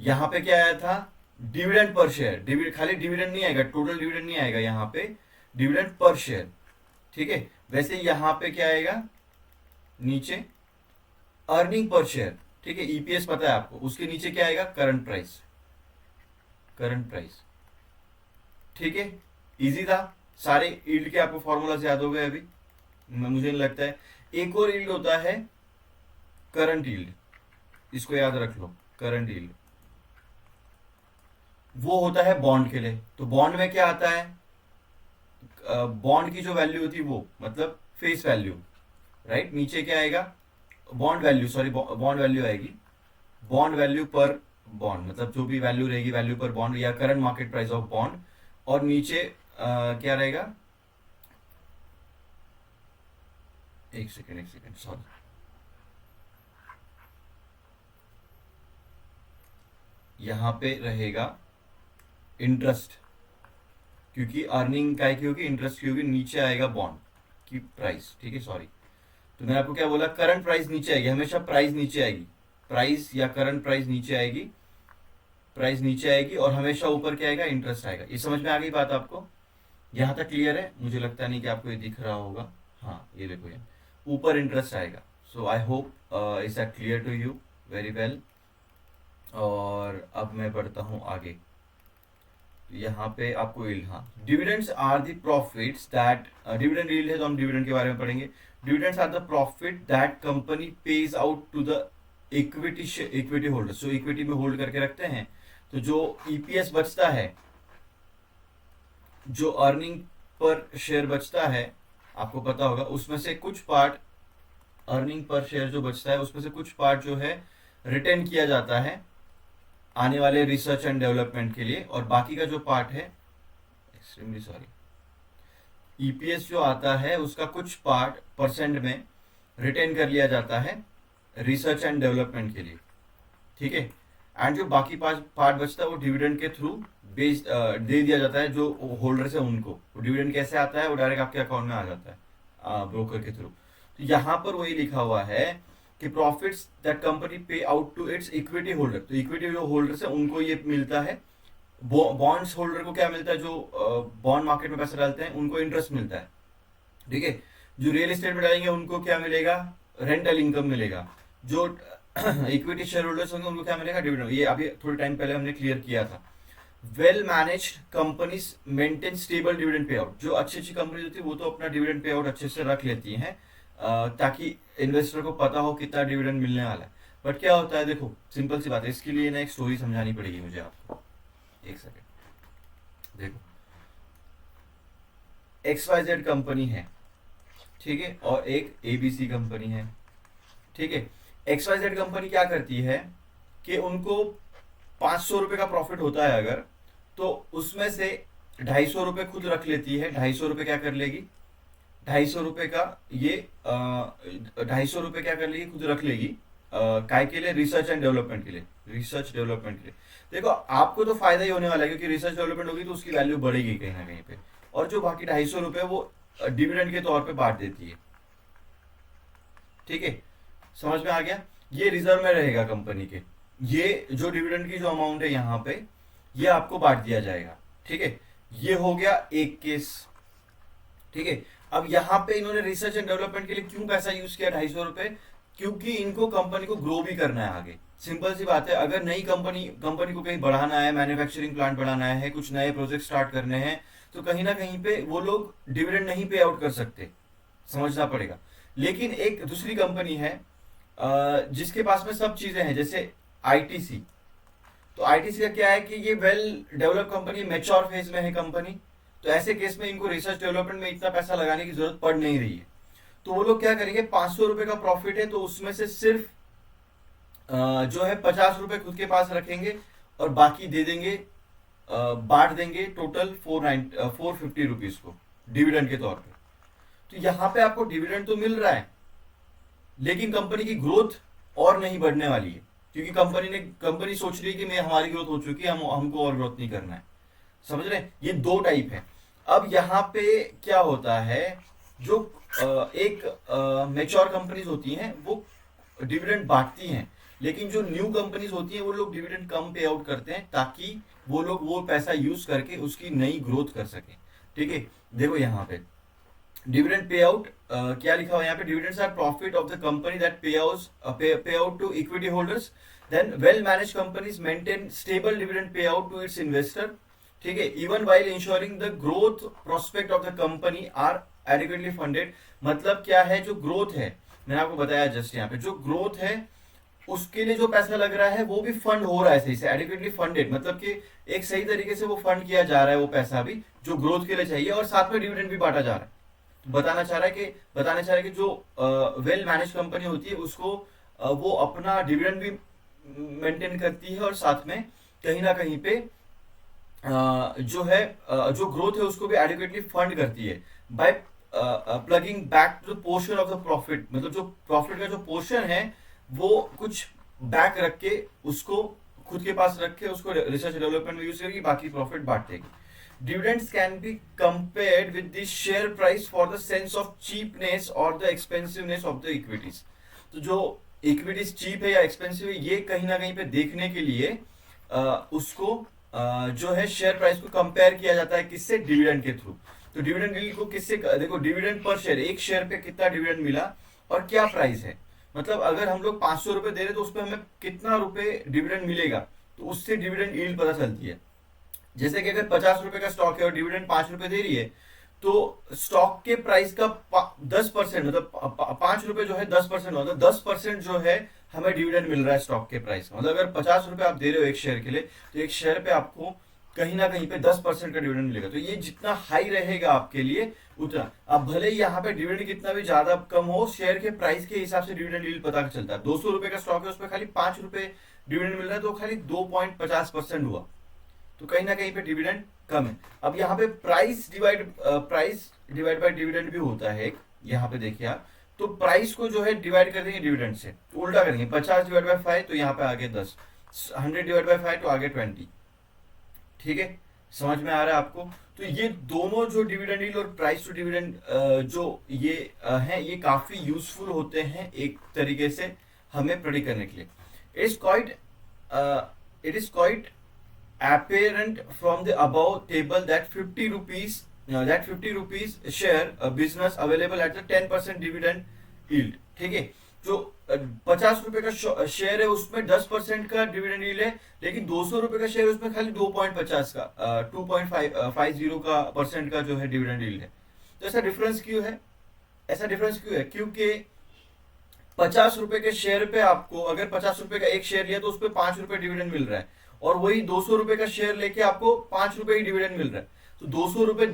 S3: यहाँ पे क्या आया था, डिविडेंड पर शेयर, खाली डिविडेंड नहीं आएगा, टोटल डिविडेंड नहीं आएगा, यहाँ पे डिविडेंड पर शेयर, ठीक है। वैसे यहाँ पे क्या आएगा, नीचे अर्निंग पर शेयर, ठीक है, ईपीएस पता है आपको, उसके नीचे क्या आएगा, करंट प्राइस, ठीक है। इजी था, सारे यील्ड के आपको फॉर्मूला याद हो गए अभी, मुझे नहीं लगता है। एक और यील्ड होता है करंट यील्ड, इसको याद रख लो, करंट यील्ड वो होता है बॉन्ड के लिए। तो बॉन्ड में क्या आता है, बॉन्ड की जो वैल्यू होती है वो, मतलब फेस वैल्यू, राइट, नीचे क्या आएगा, bond value, sorry bond value आएगी, बॉन्ड वैल्यू पर बॉन्ड, मतलब जो भी वैल्यू रहेगी, वैल्यू पर बॉन्ड या current market price of bond, और नीचे क्या रहेगा, एक सेकेंड सॉरी, यहां पे रहेगा इंटरेस्ट, क्योंकि अर्निंग काय की होगी, इंटरेस्ट की होगी, नीचे आएगा बॉन्ड की प्राइस, ठीक है, सॉरी, तो मैंने आपको क्या बोला, करंट प्राइस नीचे आएगी, हमेशा प्राइस नीचे आएगी, प्राइस या करंट प्राइस नीचे आएगी, प्राइस नीचे आएगी, और हमेशा ऊपर क्या आएगा, इंटरेस्ट आएगा। ये समझ में आ गई बात आपको? यहाँ तक क्लियर है? मुझे लगता नहीं कि आपको ये दिख रहा होगा। हाँ, ये देखो, ये ऊपर इंटरेस्ट आएगा। So I hope is that clear to you very well. और अब मैं बढ़ता हूँ आगे। यहाँ पे आपको यील्ड, हाँ, dividends are the profits that, dividend yield है तो हम डिविडेंड के बारे में पढ़ेंगे। Dividends are the profit that company pays out to the equity holder. So equity में होल्ड करके रखते हैं, तो जो ईपीएस बचता है, जो अर्निंग पर शेयर बचता है, आपको पता होगा, उसमें से कुछ पार्ट, अर्निंग पर शेयर जो बचता है उसमें से कुछ पार्ट जो है रिटेन किया जाता है आने वाले रिसर्च एंड डेवलपमेंट के लिए, और बाकी का जो पार्ट है, एक्सट्रीमली सॉरी, ईपीएस जो आता है उसका कुछ पार्ट परसेंट में रिटेन कर लिया जाता है रिसर्च एंड डेवलपमेंट के लिए, ठीक है। एंड जो बाकी पार्ट बचता है वो डिविडेंड के थ्रू दे दिया जाता है जो होल्डर्स है उनको। डिविडेंड कैसे आता है, वो डायरेक्ट आपके अकाउंट में आ जाता है ब्रोकर के थ्रू। तो यहाँ पर वही लिखा हुआ है कि profits that company pay out to its equity holder. तो इक्विटी जो होल्डर्स है उनको ये मिलता है। बॉन्ड्स होल्डर को क्या मिलता है, जो बॉन्ड मार्केट में पैसा डालते हैं उनको इंटरेस्ट मिलता है, ठीक है। जो रियल एस्टेट में डालेंगे उनको क्या मिलेगा, रेंटल इनकम मिलेगा। जो इक्विटी शेयर होल्डर्स होंगे उनको क्या मिलेगा, डिविडेंड। ये अभी थोड़े टाइम पहले हमने क्लियर किया था। Well managed companies maintain stable dividend pay out. जो अच्छी अच्छी कंपनीज होती है वो तो अपना डिविडेंड पे आउट अच्छे से रख लेती हैं ताकि इन्वेस्टर को पता हो कितना डिविडेंड मिलने वाला है। बट क्या होता है, देखो सिंपल सी बात है, इसके लिए ना एक स्टोरी समझानी पड़ेगी मुझे आपको। एक सेकेंड, देखो, XYZ कंपनी है, ठीक है, और एक ABC कंपनी है, ठीक है। XYZ कंपनी क्या करती है कि उनको 500 रुपए का प्रॉफिट होता है अगर, तो उसमें से 250 रुपए खुद रख लेती है। 250 रुपए क्या कर लेगी, 250 रुपए का ये 250 रुपए क्या कर लेगी, खुद रख लेगी। काय के लिए, रिसर्च एंड डेवलपमेंट के लिए, रिसर्च डेवलपमेंट के लिए। देखो आपको तो फायदा ही होने वाला है क्योंकि रिसर्च डेवलपमेंट होगी तो उसकी वैल्यू बढ़ेगी कहीं ना कहीं पे। और जो बाकी 250 रुपए वो डिविडेंड के तौर पे बांट देती है, ठीक है, समझ में आ गया। ये रिजर्व में रहेगा कंपनी के। ये जो डिविडेंड की जो अमाउंट है यहाँ पे, ये आपको बांट दिया जाएगा, ठीक है। ये हो गया एक केस, ठीक है। अब यहाँ पे इन्होंने रिसर्च एंड डेवलपमेंट के लिए क्यों पैसा यूज किया 250 रुपए, क्योंकि इनको कंपनी को ग्रो भी करना है आगे। सिंपल सी बात है, अगर नई कंपनी को कहीं बढ़ाना है, मैन्युफैक्चरिंग प्लांट बढ़ाना है, कुछ नए प्रोजेक्ट स्टार्ट करने हैं, तो कहीं ना कहीं पे वो लोग डिविडेंड नहीं पे आउट कर सकते, समझना पड़ेगा। लेकिन एक दूसरी कंपनी है जिसके पास में सब चीजें हैं, जैसे आईटीसी। तो आईटीसी का क्या है कि ये well develop company, mature phase में है कंपनी, तो ऐसे केस में इनको रिसर्च डेवलपमेंट में इतना पैसा लगाने की जरूरत पड़ नहीं रही है। तो वो लोग क्या करेंगे, 500 रुपए का प्रॉफिट है तो उसमें से सिर्फ जो है 50 रुपए खुद के पास रखेंगे और बाकी दे देंगे, बांट देंगे टोटल 450 रुपीज को डिविडेंड के तौर पे। तो यहाँ पे आपको डिविडेंड तो मिल रहा है लेकिन कंपनी की ग्रोथ और नहीं बढ़ने वाली है, क्योंकि कंपनी सोच रही है कि हमारी ग्रोथ हो चुकी है, हमको और ग्रोथ नहीं करना है, समझ रहे हैं। ये दो टाइप है। अब यहाँ पे क्या होता है, जो एक मैच्योर कंपनीज होती हैं वो डिविडेंड बांटती हैं, लेकिन जो न्यू कंपनीज होती हैं वो लोग डिविडेंड कम पे आउट करते हैं ताकि वो लोग वो पैसा यूज करके उसकी नई ग्रोथ कर सके, ठीक है। देखो यहाँ पे डिविडेंड पे आउट क्या लिखा हुआ यहाँ पे, dividends are profit of the company that pay out to equity holders, then well manage companies maintain stable dividend pay out to its investor, ठीक है, even while ensuring the growth prospect of the company are adequately funded. मतलब क्या है, जो growth है, मैंने आपको बताया जस्ट यहाँ पे, जो ग्रोथ है उसके लिए जो पैसा लग रहा है वो भी फंड हो रहा है सही से, एडिक्वेटली फंडेड, मतलब कि एक सही तरीके से वो फंड किया जा रहा है वो पैसा भी जो ग्रोथ के लिए चाहिए, और साथ में डिविडेंड भी बांटा जा रहा है। बताना चाह रहा है कि जो वेल मैनेज कंपनी होती है उसको वो अपना डिविडेंड भी मेंटेन करती है और साथ में कहीं ना कहीं पे जो है जो ग्रोथ है उसको भी एडिक्वेटली फंड करती है by plugging back to the portion of the profit. मतलब जो प्रॉफिट का जो पोर्शन है वो कुछ बैक रख के उसको खुद के पास रख के उसको रिसर्च डेवलपमेंट में यूज करेगी, बाकी प्रॉफिट बांट देगी। Dividends can be compared with the share price for the sense of cheapness or the expensiveness of the equities. तो जो इक्विटीज चीप है या एक्सपेंसिव है, ये कहीं ना कहीं पे देखने के लिए उसको जो है शेयर प्राइस को कंपेयर किया जाता है किससे, डिविडेंड के थ्रू। तो डिविडेंड डील को किससे, देखो डिविडेंड पर शेयर, एक शेयर पे कितना डिविडेंड मिला और क्या प्राइस है, मतलब अगर हम लोग 500 रुपए दे रहे तो उसपे हमें कितना रुपए डिविडेंड मिलेगा, तो उससे डिविडेंड यील्ड पता चलती है। जैसे कि अगर 50 रुपए का स्टॉक है और डिविडेंड 5 रुपए दे रही है, तो स्टॉक के प्राइस का 10% मतलब 5 रुपए जो है 10% होता है, 10% जो है हमें डिविडेंड मिल रहा है स्टॉक के प्राइस का। मतलब अगर 50 रुपए आप दे रहे हो एक शेयर के लिए, तो एक शेयर पे आपको कहीं ना कहीं पे 10% का डिविडेंड मिलेगा। तो ये जितना हाई रहेगा आपके लिए उतना, अब भले ही यहाँ पे डिविडेंड कितना भी ज्यादा कम हो, शेयर के प्राइस के हिसाब से डिविडेंड यील्ड पता चलता है। 200 रुपए का स्टॉक है, उसमें खाली 5 रुपए डिविडेंड मिल रहा है, तो खाली 2.50% हुआ, तो कहीं ना कहीं पे डिविडेंड कम है। अब यहाँ पे प्राइस डिवाइड बाय डिविडेंड भी होता है एक, यहाँ पे देखिए आप, तो प्राइस को जो है डिवाइड कर देंगे डिविडेंड से, तो उल्टा करेंगे, 50 डिवाइड बाय 5 तो यहाँ पे आगे 10, 100 डिवाइड बाय 5 तो आगे 20। ठीक है, समझ में आ रहा है आपको? तो ये दोनों जो डिविडेंड यील्ड और प्राइस टू डिविडेंड जो ये हैं, ये काफी यूजफुल होते हैं एक तरीके से हमें प्रेडिक्ट करने के लिए। It is quite apparent from the above table that 50 rupees share business available at the 10% dividend yield। ठीक है, जो 50 रुपए का शेयर है उसमें 10% का डिविडेंड यील्ड है, लेकिन 200 रुपए का शेयर उसमें खाली 2.50 का 2.50 का परसेंट का जो है डिविडेंड यील्ड है। तो ऐसा डिफरेंस क्यों है? क्योंकि 50 रुपए के शेयर पे आपको, अगर 50 रुपए का एक शेयर लिया तो उस पर 5 रुपए डिविडेंड मिल रहा है, और वही 200 रुपए का शेयर लेके आपको 5 रुपए ही डिविडेंड मिल रहा है। तो 200 रुपए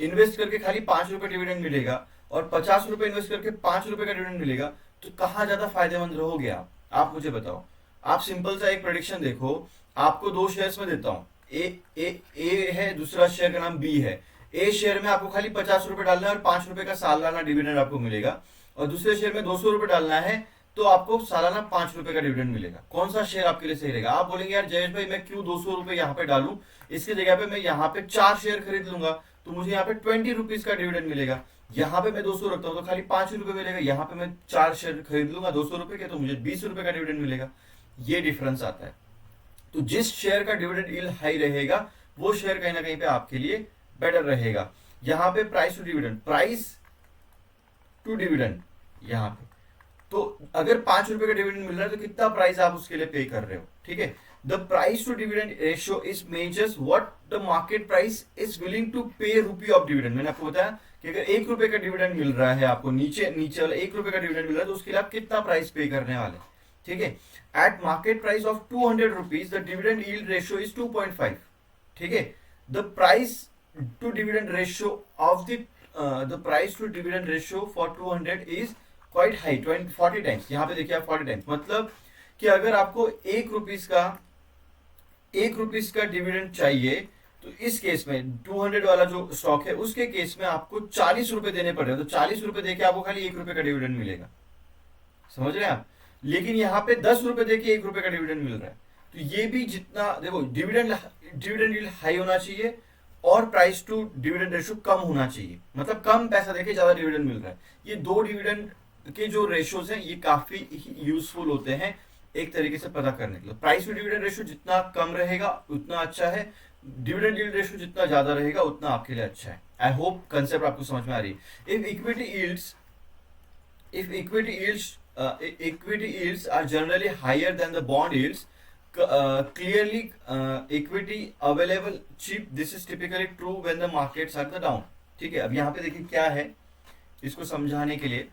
S3: इन्वेस्ट करके खाली 5 रुपए डिविडेंड मिलेगा, और 50 रुपए इन्वेस्ट करके 5 रुपए का डिविडेंड मिलेगा, तो कहाँ ज्यादा फायदेमंद रहोगे आप मुझे बताओ। आप सिंपल सा एक प्रेडिक्शन देखो, आपको 2 शेयर्स में देता हूँ, ए है, दूसरा शेयर का नाम बी है। ए शेयर में आपको खाली 50 रुपए डालना है और 5 रुपए का सालाना डिविडेंड आपको मिलेगा, और दूसरे शेयर में 200 रुपए डालना है तो आपको सालाना 5 रुपए का डिविडेंड मिलेगा। कौन सा शेयर आपके लिए सही रहेगा? आप बोलेंगे यार जयेश भाई मैं क्यों 200 रुपए यहाँ पे डालूं, इसकी जगह पे मैं यहाँ पे 4 शेयर खरीद लूंगा तो मुझे यहाँ पे 20 रुपीज का डिविडेंड मिलेगा। यहाँ पे मैं 200 रखता हूँ तो खाली 5 रुपए मिलेगा, यहाँ पे मैं 4 शेयर खरीद लूंगा 200 रुपए के तो मुझे 20 रुपए का डिविडेंड मिलेगा। ये डिफरेंस आता है। तो जिस शेयर का डिविडेंड यील्ड हाई रहेगा वो शेयर कहीं ना कहीं पे आपके लिए बेटर रहेगा। यहाँ पे प्राइस टू डिविडेंड यहाँ पे, तो अगर 5 रुपए का डिविडेंड मिल रहा है तो कितना प्राइस आप उसके लिए पे कर रहे हो। ठीक है, the price to dividend ratio is measures what the market price is willing to pay rupee of dividend. मैंने आपको बताया कि अगर 1 रुपए का डिविडेंड मिल रहा है आपको, नीचे वाला 1 रुपए का डिविडेंड मिल रहा है, तो उसके लिए आप कितना प्राइस पे करने वाले। ठीक है, at market price of 200 rupees the dividend yield ratio is 2.5। ठीक है, the price to dividend ratio of the price to dividend ratio for 200 is quite high, 40 times. यहाँ पे देखिए आप 40 टाइम्स, मतलब कि अगर आपको 1 रुपीज का डिविडेंड चाहिए तो इस केस में 200 वाला जो स्टॉक है उसके केस में आपको 40 रुपए देने पड़ रहे हैं, तो 40 रुपए देके आपको खाली 1 रुपए का डिविडेंड मिलेगा। समझ रहे हैं आप? लेकिन यहाँ पे 10 रुपए देके 1 रुपए का डिविडेंड मिल रहा है। तो ये भी जितना देखो डिविडेंड यील्ड हाई होना चाहिए और प्राइस टू डिविडेंड रेशियो कम होना चाहिए, मतलब कम पैसा देके ज्यादा डिविडेंड मिल रहा है। ये दो डिविडेंड के जो रेशियोज हैं ये काफी यूजफुल होते हैं एक तरीके से पता करने के लिए। प्राइस टू डिविडेंड रेशियो जितना कम रहेगा उतना अच्छा है, डिविडेंड यील्ड रेशियो जितना ज्यादा रहेगा उतना आपके लिए अच्छा है। आई होप कंसेप्ट आपको समझ में आ रही है। If equity yields are generally higher than the bond yields, clearly equity available cheap, this is typically true when the markets are the down। ठीक है, अब यहाँ पे देखिए क्या है इसको समझाने के लिए।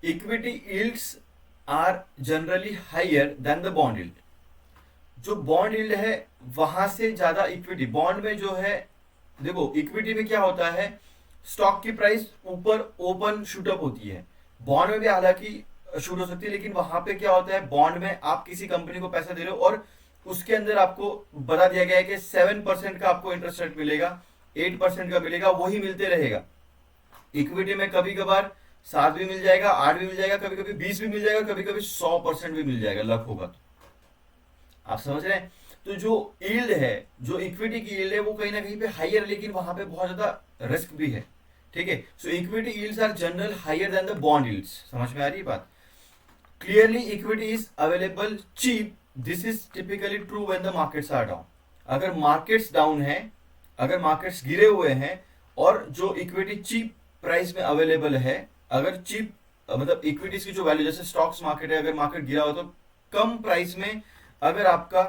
S3: Equity yields are generally higher than the bond yield. जो बॉन्ड यील्ड है वहां से ज्यादा इक्विटी, बॉन्ड में जो है देखो इक्विटी में क्या होता है, स्टॉक की प्राइस ऊपर ओपन शूटअप होती है, बॉन्ड में भी हालांकि शूट हो सकती है, लेकिन वहां पे क्या होता है बॉन्ड में आप किसी कंपनी को पैसा दे रहे हो और उसके अंदर आपको बता दिया गया है कि 7% का आपको इंटरेस्ट रेट मिलेगा, 8% का मिलेगा, वही मिलते रहेगा। इक्विटी में कभी कभार 7 भी मिल जाएगा, 8 भी मिल जाएगा, कभी कभी 20 भी मिल जाएगा, कभी कभी 100% भी मिल जाएगा, लक होगा तो। आप समझ रहे हैं? तो जो यील्ड है, जो इक्विटी की यील्ड है वो कहीं ना कहीं पे हाइयर है, लेकिन वहां पे बहुत ज्यादा रिस्क भी है, ठीक है। So equity yields are general higher than the bond yields. समझ में आ रही है बात? Clearly equity is available cheap, this is typically true when the markets are down. अगर मार्केट्स डाउन है, अगर मार्केट्स गिरे हुए हैं और जो इक्विटी चीप प्राइस में अवेलेबल है, अगर चीप मतलब इक्विटीज की जो वैल्यू, जैसे स्टॉक्स मार्केट है, अगर मार्केट गिरा हो तो कम प्राइस में अगर आपका,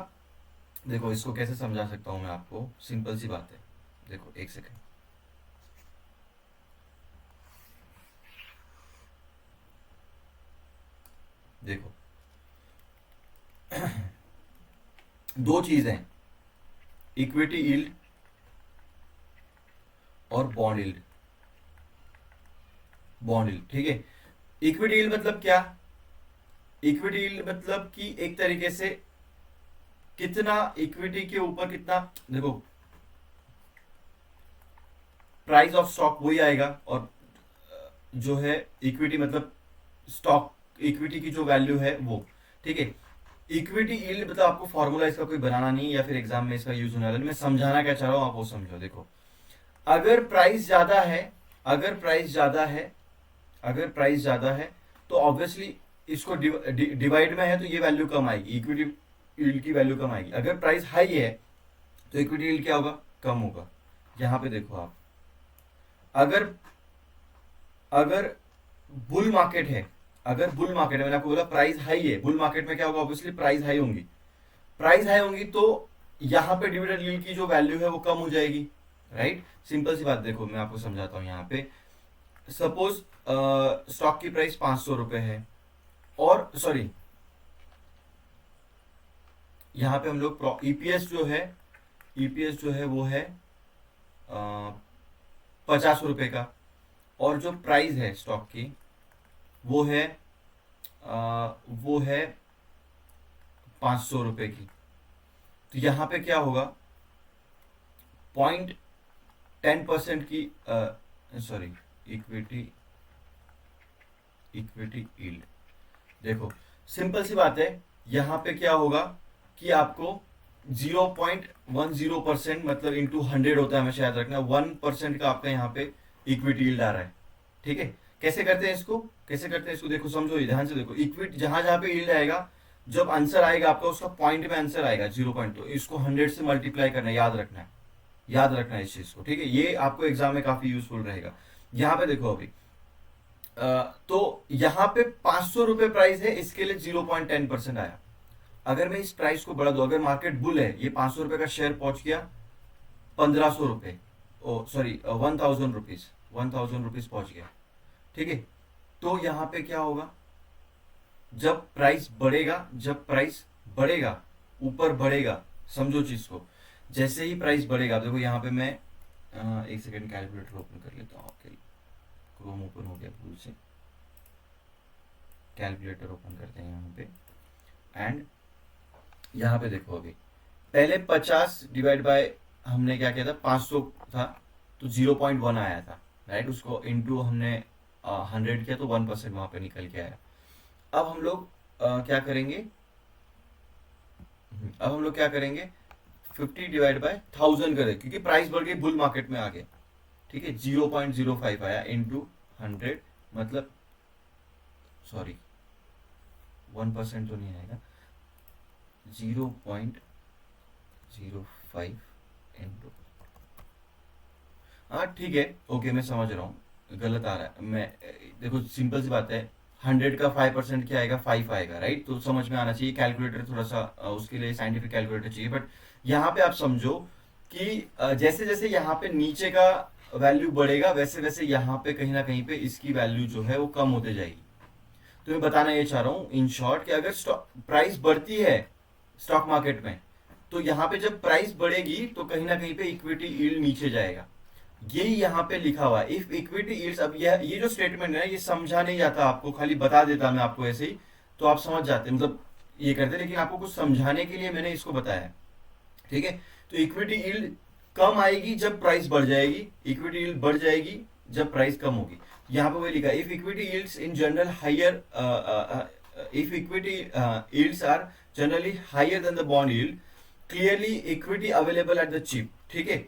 S3: देखो इसको कैसे समझा सकता हूं मैं आपको, सिंपल सी बात है। देखो एक सेकेंड, देखो दो चीज हैं, इक्विटी यील्ड और बॉन्ड यील्ड। बॉन्ड यील्ड, ठीक है। इक्विटी यील्ड मतलब क्या? इक्विटी यील्ड मतलब कि एक तरीके से कितना इक्विटी के ऊपर कितना, देखो प्राइस ऑफ स्टॉक वही आएगा, और जो है इक्विटी मतलब स्टॉक, इक्विटी की जो वैल्यू है वो, ठीक है। इक्विटी यील्ड मतलब आपको फॉर्मूला इसका कोई बनाना नहीं, या फिर एग्जाम में इसका यूज होने वाला, मैं समझाना क्या चाह रहा हूं आप वो समझो। देखो अगर प्राइस ज्यादा है, अगर प्राइस ज्यादा है, अगर प्राइस ज्यादा है तो ऑब्वियसली इसको डिवाइड में है तो ये वैल्यू कम आएगी, इक्विटी यील्ड की वैल्यू कम आएगी। अगर प्राइस हाई है तो इक्विटी यील्ड क्या होगा? कम होगा। यहां पे देखो आप, अगर अगर बुल मार्केट है, अगर बुल मार्केट है, मैंने आपको बोला प्राइस हाई है, बुल मार्केट में क्या होगा? ऑब्वियसली प्राइस हाई होंगी, प्राइस हाई होंगी तो यहां पे डिविडेंड यील्ड की जो वैल्यू है वो कम हो जाएगी, राइट। सिंपल सी बात, देखो मैं आपको समझाता हूं। यहां पे सपोज स्टॉक की प्राइस 500 रुपए है, और सॉरी यहां पे हम लोग ईपीएस जो है, ईपीएस जो है वो है 50 रुपए का, और जो प्राइस है स्टॉक की वो है 500 रुपए की। तो यहां पे क्या होगा? 0.10% की, सॉरी इक्विटी यील्ड, देखो सिंपल सी बात है, यहां पे क्या होगा कि आपको 0.10% मतलब इंटू 100 होता है, हमेशा याद रखना, 1% का आपका यहाँ पे इक्विटी यील्ड आ रहा है, ठीक है। कैसे करते हैं इसको, कैसे करते हैं इसको? देखो समझो, ध्यान से देखो, इक्विटी जहां जहां पे यील्ड आएगा, जब आंसर आएगा आपका उसका पॉइंट में आंसर आएगा 0 पॉइंट, तो इसको 100 से मल्टीप्लाई करना है, याद रखना है, याद रखना है इस चीज को, ठीक है। ये आपको एग्जाम में काफी यूजफुल रहेगा। यहां पे देखो अभी तो यहां पे 500 रुपए प्राइस है, इसके लिए 0.10% आया। अगर मैं इस प्राइस को बढ़ा दूं, अगर मार्केट बुल है, ये 500 रुपए का शेयर पहुंच गया 1500 रुपए, ओ सॉरी 1000 रुपीज, 1000 रुपीज पहुंच गया, ठीक है। तो यहां पे क्या होगा? जब प्राइस बढ़ेगा, जब प्राइस बढ़ेगा, ऊपर बढ़ेगा, समझो चीज को, जैसे ही प्राइस बढ़ेगा, देखो यहाँ पे मैं एक सेकेंड कैलकुलेटर ओपन कर लेता हूँ आपके लिए, क्रोम ओपन हो गया भूल से, कैलकुलेटर ओपन करते हैं यहाँ पे, एंड यहाँ पे देखो अभी पहले 50 डिवाइड बाय हमने क्या किया था, 500 था तो 0.1 आया था, राइट। उसको इनटू हमने 100 किया तो 1% वहां पे निकल के आया। अब हम लोग क्या करेंगे, अब हम लोग क्या करेंगे, 50 डिवाइड बाय 1000 करें, क्योंकि प्राइस बढ़ गई, बुल मार्केट में आ गए, ठीक है। 0.05 आया इंटू 100, मतलब सॉरी 1% तो नहीं आएगा, 0.05 इंटू, हाँ ठीक है, ओके मैं समझ रहा हूँ, गलत आ रहा है। मैं देखो सिंपल सी बात है, 100 का 5% क्या आएगा? 5 आएगा, राइट। तो समझ में आना चाहिए, कैलकुलेटर थोड़ा सा उसके लिए साइंटिफिक कैलकुलेटर चाहिए, बट यहाँ पे आप समझो कि जैसे जैसे यहाँ पे नीचे का वैल्यू बढ़ेगा, वैसे वैसे यहाँ पे कहीं ना कहीं पे इसकी वैल्यू जो है वो कम होते जाएगी। तो मैं बताना ये चाह रहा हूँ इन शॉर्ट कि अगर प्राइस बढ़ती है स्टॉक मार्केट में, तो यहाँ पे जब प्राइस बढ़ेगी तो कहीं ना कहीं पे इक्विटी यील्ड नीचे जाएगा। यही यहाँ पे लिखा हुआ है, इफ इक्विटी यील्ड्स। अब ये जो स्टेटमेंट है ये समझा नहीं जाता आपको, खाली बता देता मैं आपको ऐसे ही, तो आप समझ जाते, मतलब ये करते, लेकिन आपको कुछ समझाने के लिए मैंने इसको बताया, ठीक है। तो इक्विटी यील्ड कम आएगी जब प्राइस बढ़ जाएगी, इक्विटी यील्ड बढ़ जाएगी जब प्राइस कम होगी। यहाँ पे वही लिखा, if equity yields in general higher, if equity yields are generally higher than the bond yield, clearly equity available at the cheap, ठीक है।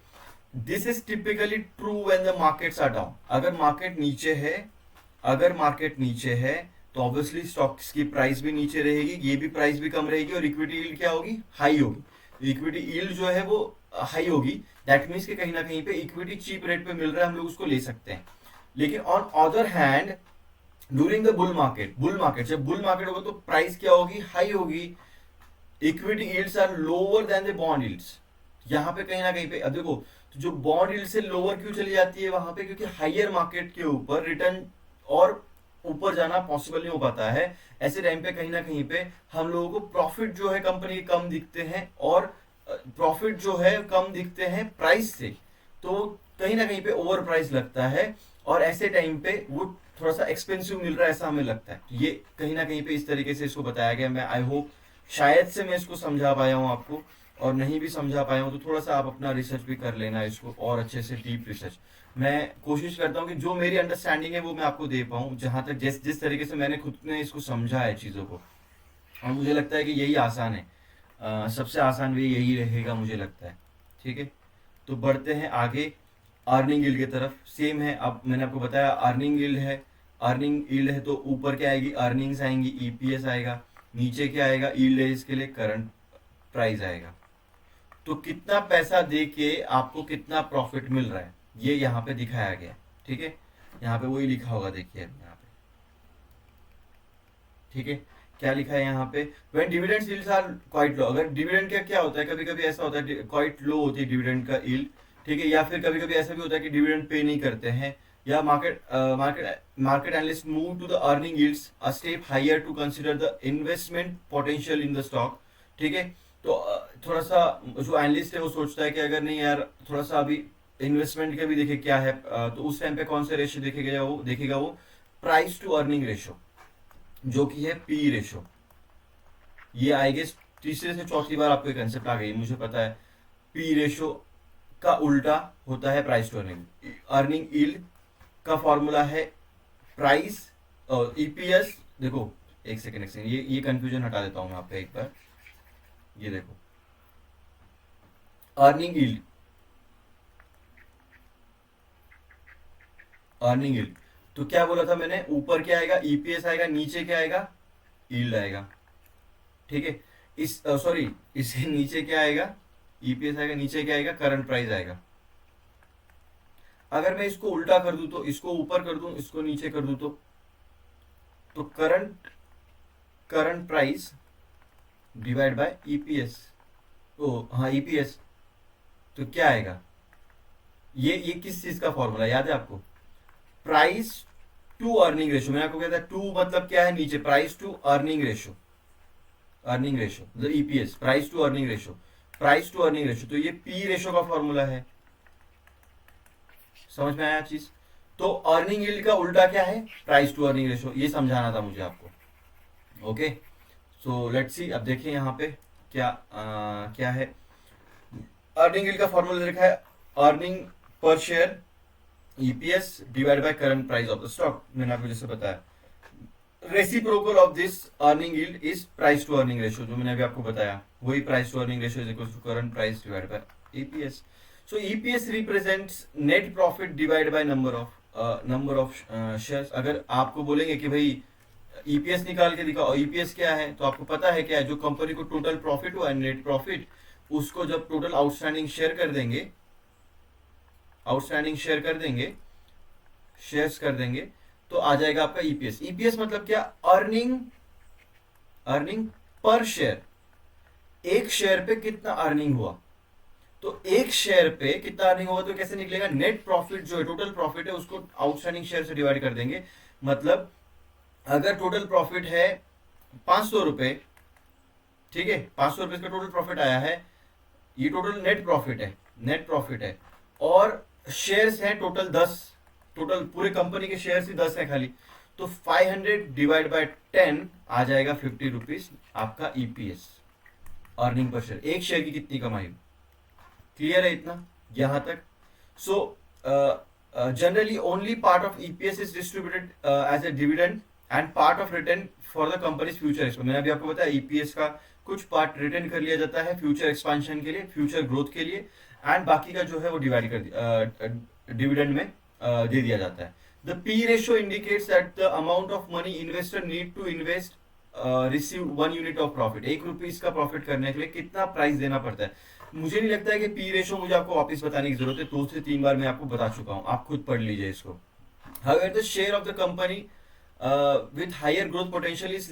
S3: This is typically true when the markets are down. अगर market नीचे है तो obviously stocks की price भी नीचे रहेगी, ये भी प्राइस भी कम रहेगी, और इक्विटी यील्ड क्या होगी, हाई होगी। इक्विटी यील्ड जो है वो हाई होगी, दैट मीन्स कि कहीं ना कहीं पे इक्विटी चीप रेट पे मिल रहा है, हम लोग उसको ले सकते हैं। लेकिन on other hand during the bull market जब बुल मार्केट होगा तो प्राइस क्या होगी, हाई होगी, equity yields are lower than the bond yields. यहाँ पे कहीं ना कहीं पे अब देखो, तो जो बॉन्ड यील्ड से लोअर क्यों चली जाती है वहां पे, क्योंकि हायर मार्केट के ऊपर रिटर्न और ऊपर जाना पॉसिबल नहीं हो पाता है। ऐसे टाइम पे कहीं ना कहीं पे हम लोगों को प्रॉफिट जो है कंपनी के कम दिखते हैं, और प्रॉफिट जो है कम दिखते हैं प्राइस से, तो कहीं ना कहीं पे ओवर प्राइस लगता है, और ऐसे टाइम पे वो थोड़ा सा एक्सपेंसिव मिल रहा है ऐसा हमें लगता है। ये कहीं ना कहीं पे इस तरीके से इसको बताया गया। मैं आई होप शायद से मैं इसको समझा पाया हूँ आपको, और नहीं भी समझा पाया हूँ तो थोड़ा सा आप अपना रिसर्च भी कर लेना इसको, और अच्छे से डीप रिसर्च। मैं कोशिश करता हूँ कि जो मेरी अंडरस्टैंडिंग है वो मैं आपको दे पाऊँ, जहां तक जिस तरीके से मैंने खुद ने इसको समझा है चीज़ों को, और मुझे लगता है कि यही आसान है। सबसे आसान वे यही रहेगा मुझे लगता है, ठीक है। तो बढ़ते हैं आगे अर्निंग यील्ड की तरफ। सेम है, अब मैंने आपको बताया अर्निंग यील्ड है तो ऊपर क्या आएगी, अर्निंग्स आएंगी, ईपीएस आएगा, नीचे क्या आएगा, यील्ड है, इसके लिए करंट प्राइस आएगा। तो कितना पैसा दे के आपको कितना प्रॉफिट मिल रहा है ये यहाँ पे दिखाया गया, ठीक है। यहाँ पे वही लिखा होगा, देखिए यहाँ पे, ठीक है। क्या लिखा है यहाँ पे, when dividend yields are quite low. अगर डिविडेंड का क्या होता है, कभी कभी ऐसा होता है क्वाइट लो होती है डिविडेंड का यील्ड, ठीक है, या फिर कभी कभी ऐसा भी होता है कि डिविडेंड पे नहीं करते हैं, या market analyst move to the earning yields a step higher to consider the investment potential in the stock, ठीक है। तो थोड़ा सा जो एनालिस्ट है वो सोचता है कि अगर नहीं यार थोड़ा सा अभी इन्वेस्टमेंट के भी देखे क्या है, तो उस टाइम पे कौन से रेशियो देखेगा वो प्राइस टू अर्निंग रेशियो, जो कि है पी रेशियो। ये आई गेस तीसरे से चौथी बार आपको कंसेप्ट आ गई, मुझे पता है। पी रेशियो का उल्टा होता है price to earning. Earning yield का फॉर्मूला है प्राइस और ईपीएस। देखो एक सेकेंड ये कंफ्यूजन हटा देता हूं मैं आपका एक बार। ये देखो अर्निंग यील्ड तो क्या बोला था मैंने, ऊपर क्या आएगा, ईपीएस आएगा, नीचे क्या आएगा, यील्ड आएगा, ठीक है। इससे नीचे क्या आएगा, ईपीएस आएगा, नीचे क्या आएगा, करंट प्राइस आएगा। अगर मैं इसको उल्टा कर दूं तो, इसको ऊपर कर दूं, इसको नीचे कर दूं तो current price divide by EPS. ओ हाँ ईपीएस, तो क्या आएगा, ये किस चीज का फॉर्मूला याद है आपको, प्राइस टू अर्निंग रेशियो। मैंने आपको कहता है टू मतलब क्या है, नीचे price to earning ratio EPS, price to earning ratio, तो ये पी रेशियो का फॉर्मूला है। समझ में आया चीज। तो अर्निंग यील्ड का उल्टा क्या है, प्राइस टू अर्निंग रेशियो, ये समझाना था मुझे आपको। ओके सो लेट्स सी, अब देखिए यहाँ पे क्या है। अर्निंग यील्ड का फॉर्मूला लिखा है earning per share EPS divide by current price of the stock. मैंने आपको जैसे बताया reciprocal of this earning yield is price to earning ratio, जो मैंने अभी आपको बताया वही price to earning ratio is equal to current price divide by EPS. So EPS represents net profit divide by number of shares. अगर आपको बोलेंगे कि भाई ईपीएस निकाल के दिखाओ, ईपीएस क्या है, तो आपको पता है क्या है, जो कंपनी को टोटल प्रॉफिट हुआ है नेट प्रॉफिट, उसको जब टोटल आउटस्टैंडिंग शेयर कर देंगे शेयर्स कर देंगे तो आ जाएगा आपका ईपीएस। ईपीएस मतलब क्या, अर्निंग पर शेयर, एक शेयर पे कितना अर्निंग हुआ। तो एक शेयर पे कितना अर्निंग होगा तो कैसे निकलेगा, नेट प्रॉफिट जो है टोटल प्रॉफिट है उसको आउटस्टैंडिंग शेयर से डिवाइड कर देंगे। मतलब अगर टोटल प्रॉफिट है 500 रुपए, ठीक है, 500 रुपए का टोटल प्रॉफिट आया है, ये टोटल नेट प्रॉफिट है, और शेयर्स हैं टोटल 10, टोटल पूरे कंपनी के शेयर्स ही 10 है खाली, तो 500 डिवाइड बाय 10 आ जाएगा 50 रुपीज आपका ईपीएस, अर्निंग पर शेयर। एक शेयर की कितनी कमाई, क्लियर है इतना यहां तक। So generally only part of EPS is distributed as a dividend and part of return for the company's future expense. मैंने अभी आपको बताया ईपीएस का कुछ पार्ट रिटेन कर लिया जाता है फ्यूचर एक्सपांशन के लिए, फ्यूचर ग्रोथ के लिए, एंड बाकी का जो है वो डिवाइड कर डिविडेंड में दे दिया जाता है। The P ratio indicates that the amount of money investor need to invest receive 1 unit of profit. 1 rupees का प्रॉफिट करने के लिए कितना प्राइस देना पड़ता है। मुझे नहीं लगता है कि पी रेशियो मुझे आपको वापस बताने की जरूरत है, 2 से 3 बार मैं आपको बता चुका हूं, आप खुद पढ़ लीजिए इसको। However, the share of the company with higher growth potential is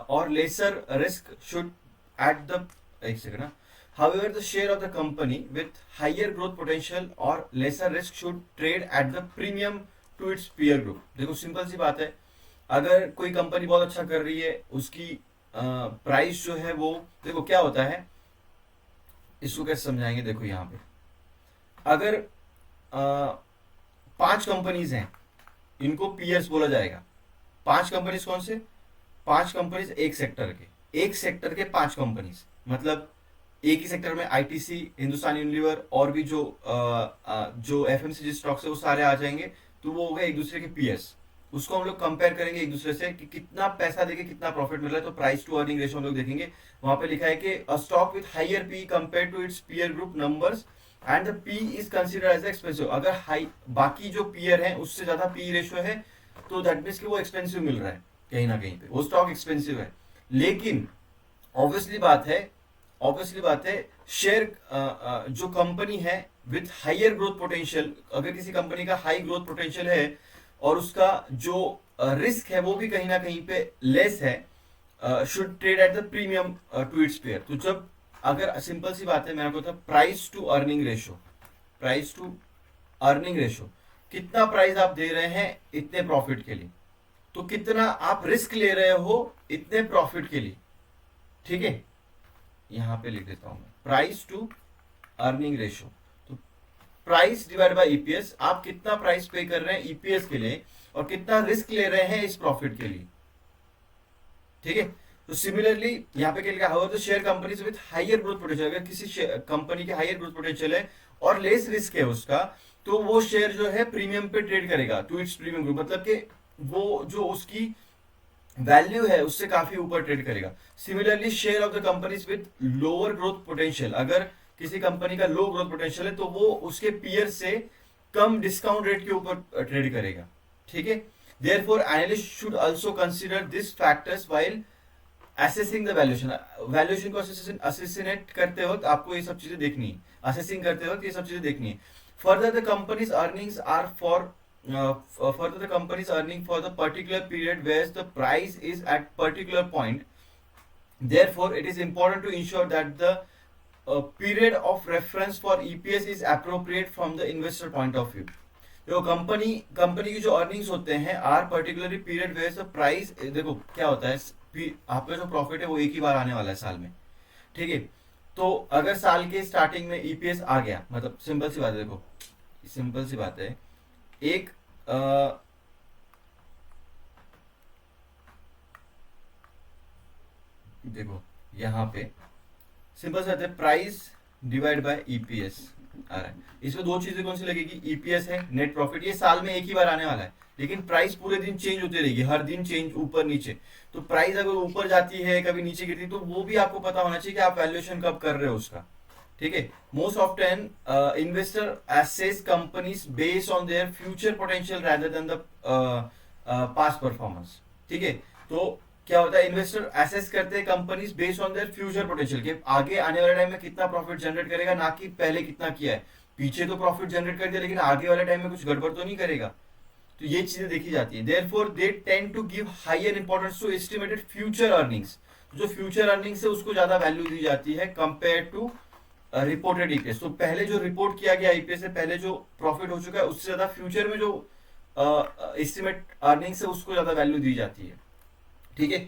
S3: or lesser risk should at the एक second ना। However, the share of the company with higher growth potential or lesser risk should trade at the premium to its peer group। देखो simple सी बात है, अगर कोई company बहुत अच्छा कर रही है, उसकी प्राइस जो है वो, देखो क्या होता है, इसको कैसे समझाएंगे। देखो यहाँ पे अगर 5 कंपनीज हैं, इनको पीयर्स बोला जाएगा। 5 कंपनीज कौन से? 5 कंपनीज एक सेक्टर के 5 कंपनीज, मतलब एक ही सेक्टर में आईटीसी, हिंदुस्तान यूनिलीवर और भी जो एफएमसीजी स्टॉक्स है वो सारे आ जाएंगे, तो वो हो गए एक दूसरे के पीयर्स। उसको हम लोग कंपेयर करेंगे एक दूसरे से कि कितना पैसा देके कितना प्रॉफिट मिल रहा है, तो प्राइस टू अर्निंग रेशियो हम लोग देखेंगे। वहां पे लिखा है कि a stock with higher P compared to its peer group numbers and the P is considered as expensive. अगर हाई बाकी जो पीयर है उससे ज्यादा पी रेशियो है, तो दैट मीन्स कि वो एक्सपेंसिव मिल रहा है, कहीं ना कहीं पे वो स्टॉक एक्सपेंसिव है। लेकिन ऑब्वियसली बात है शेयर जो कंपनी है विथ हायर ग्रोथ पोटेंशियल, अगर किसी कंपनी का हाई ग्रोथ पोटेंशियल है और उसका जो रिस्क है वो भी कहीं ना कहीं पे लेस है, should trade at the premium to its peer. तो जब अगर सिंपल सी बात है, मैंने आपको बताया प्राइस टू अर्निंग रेशियो, कितना प्राइस आप दे रहे हैं इतने प्रॉफिट के लिए, तो कितना आप रिस्क ले रहे हो इतने प्रॉफिट के लिए। ठीक है, यहां पे लिख देता हूं मैं, प्राइस टू अर्निंग रेशियो, तो प्राइस डिवाइड बाय ईपीएस, आप कितना प्राइस पे कर रहे हैं ईपीएस के लिए और कितना रिस्क ले रहे हैं इस प्रॉफिट के लिए। ठीक है, तो सिमिलरली यहाँ पे क्या लिखा है, तो share companies with higher growth potential, अगर किसी कंपनी के हायर ग्रोथ पोटेंशियल है और लेस रिस्क है उसका, तो वो शेयर जो है प्रीमियम पे ट्रेड करेगा टू इट्स प्रीमियम ग्रुप, मतलब कि वो जो उसकी वैल्यू है उससे काफी ऊपर ट्रेड करेगा। Similarly share of the companies with lower growth potential, अगर किसी कंपनी का लो ग्रोथ पोटेंशियल है तो वो उसके पीयर से कम डिस्काउंट रेट के ऊपर ट्रेड करेगा। ठीक है, therefore analyst should also consider this factors while assessing the valuation को असेसिनेट करते वक्त आपको ये सब चीजें देखनी है, असेसिंग करते वक्त ये सब चीजें देखनी है। Further the company's earnings are for further the company's earning for the particular period whereas the price is at particular point, therefore it is important to ensure that the period of reference for EPS is appropriate from the investor point of view। देखो company की जो earnings होते हैं are particularly period where the price, देखो क्या होता है, आपका जो प्रॉफिट है वो एक ही बार आने वाला है साल में। ठीक है, तो अगर साल के स्टार्टिंग में ईपीएस आ गया, मतलब सिंपल सी बात है, देखो सिंपल सी बात है, एक देखो यहां पे सिंपल से है प्राइस डिवाइड बाय ईपीएस आ रहा है। इसमें 2 चीजें कौन सी लगेगी, ईपीएस है, नेट प्रॉफिट, ये साल में एक ही बार आने वाला है, लेकिन प्राइस पूरे दिन चेंज होती रहेगी, हर दिन चेंज ऊपर नीचे। तो प्राइस अगर ऊपर जाती है कभी नीचे गिरती है, तो वो भी आपको पता होना चाहिए कि आप वैल्यूएशन कब कर रहे हो उसका। ठीक है, most often investor assess companies based on their future potential rather than the past performance. ठीक है, तो क्या होता है, इन्वेस्टर असेस करते हैं companies based on their future potential, कि आगे आने वाले टाइम में कितना प्रॉफिट जनरेट करेगा, ना कि पहले कितना किया है। पीछे तो प्रॉफिट जनरेट कर दिया, लेकिन आगे वाले टाइम में कुछ गड़बड़ तो नहीं करेगा। तो ये चीजें देखी जाती है। Therefore they tend to give higher importance to estimated future earnings, जो फ्यूचर अर्निंग्स है उसको ज्यादा वैल्यू दी जाती है कंपेयर टू रिपोर्टेड ईपीएस। तो पहले जो रिपोर्ट किया गया ईपीएस से पहले जो प्रॉफिट हो चुका है, उससे ज्यादा फ्यूचर में जो एस्टिमेट अर्निंग्स है उसको ज्यादा वैल्यू दी जाती है। ठीक है,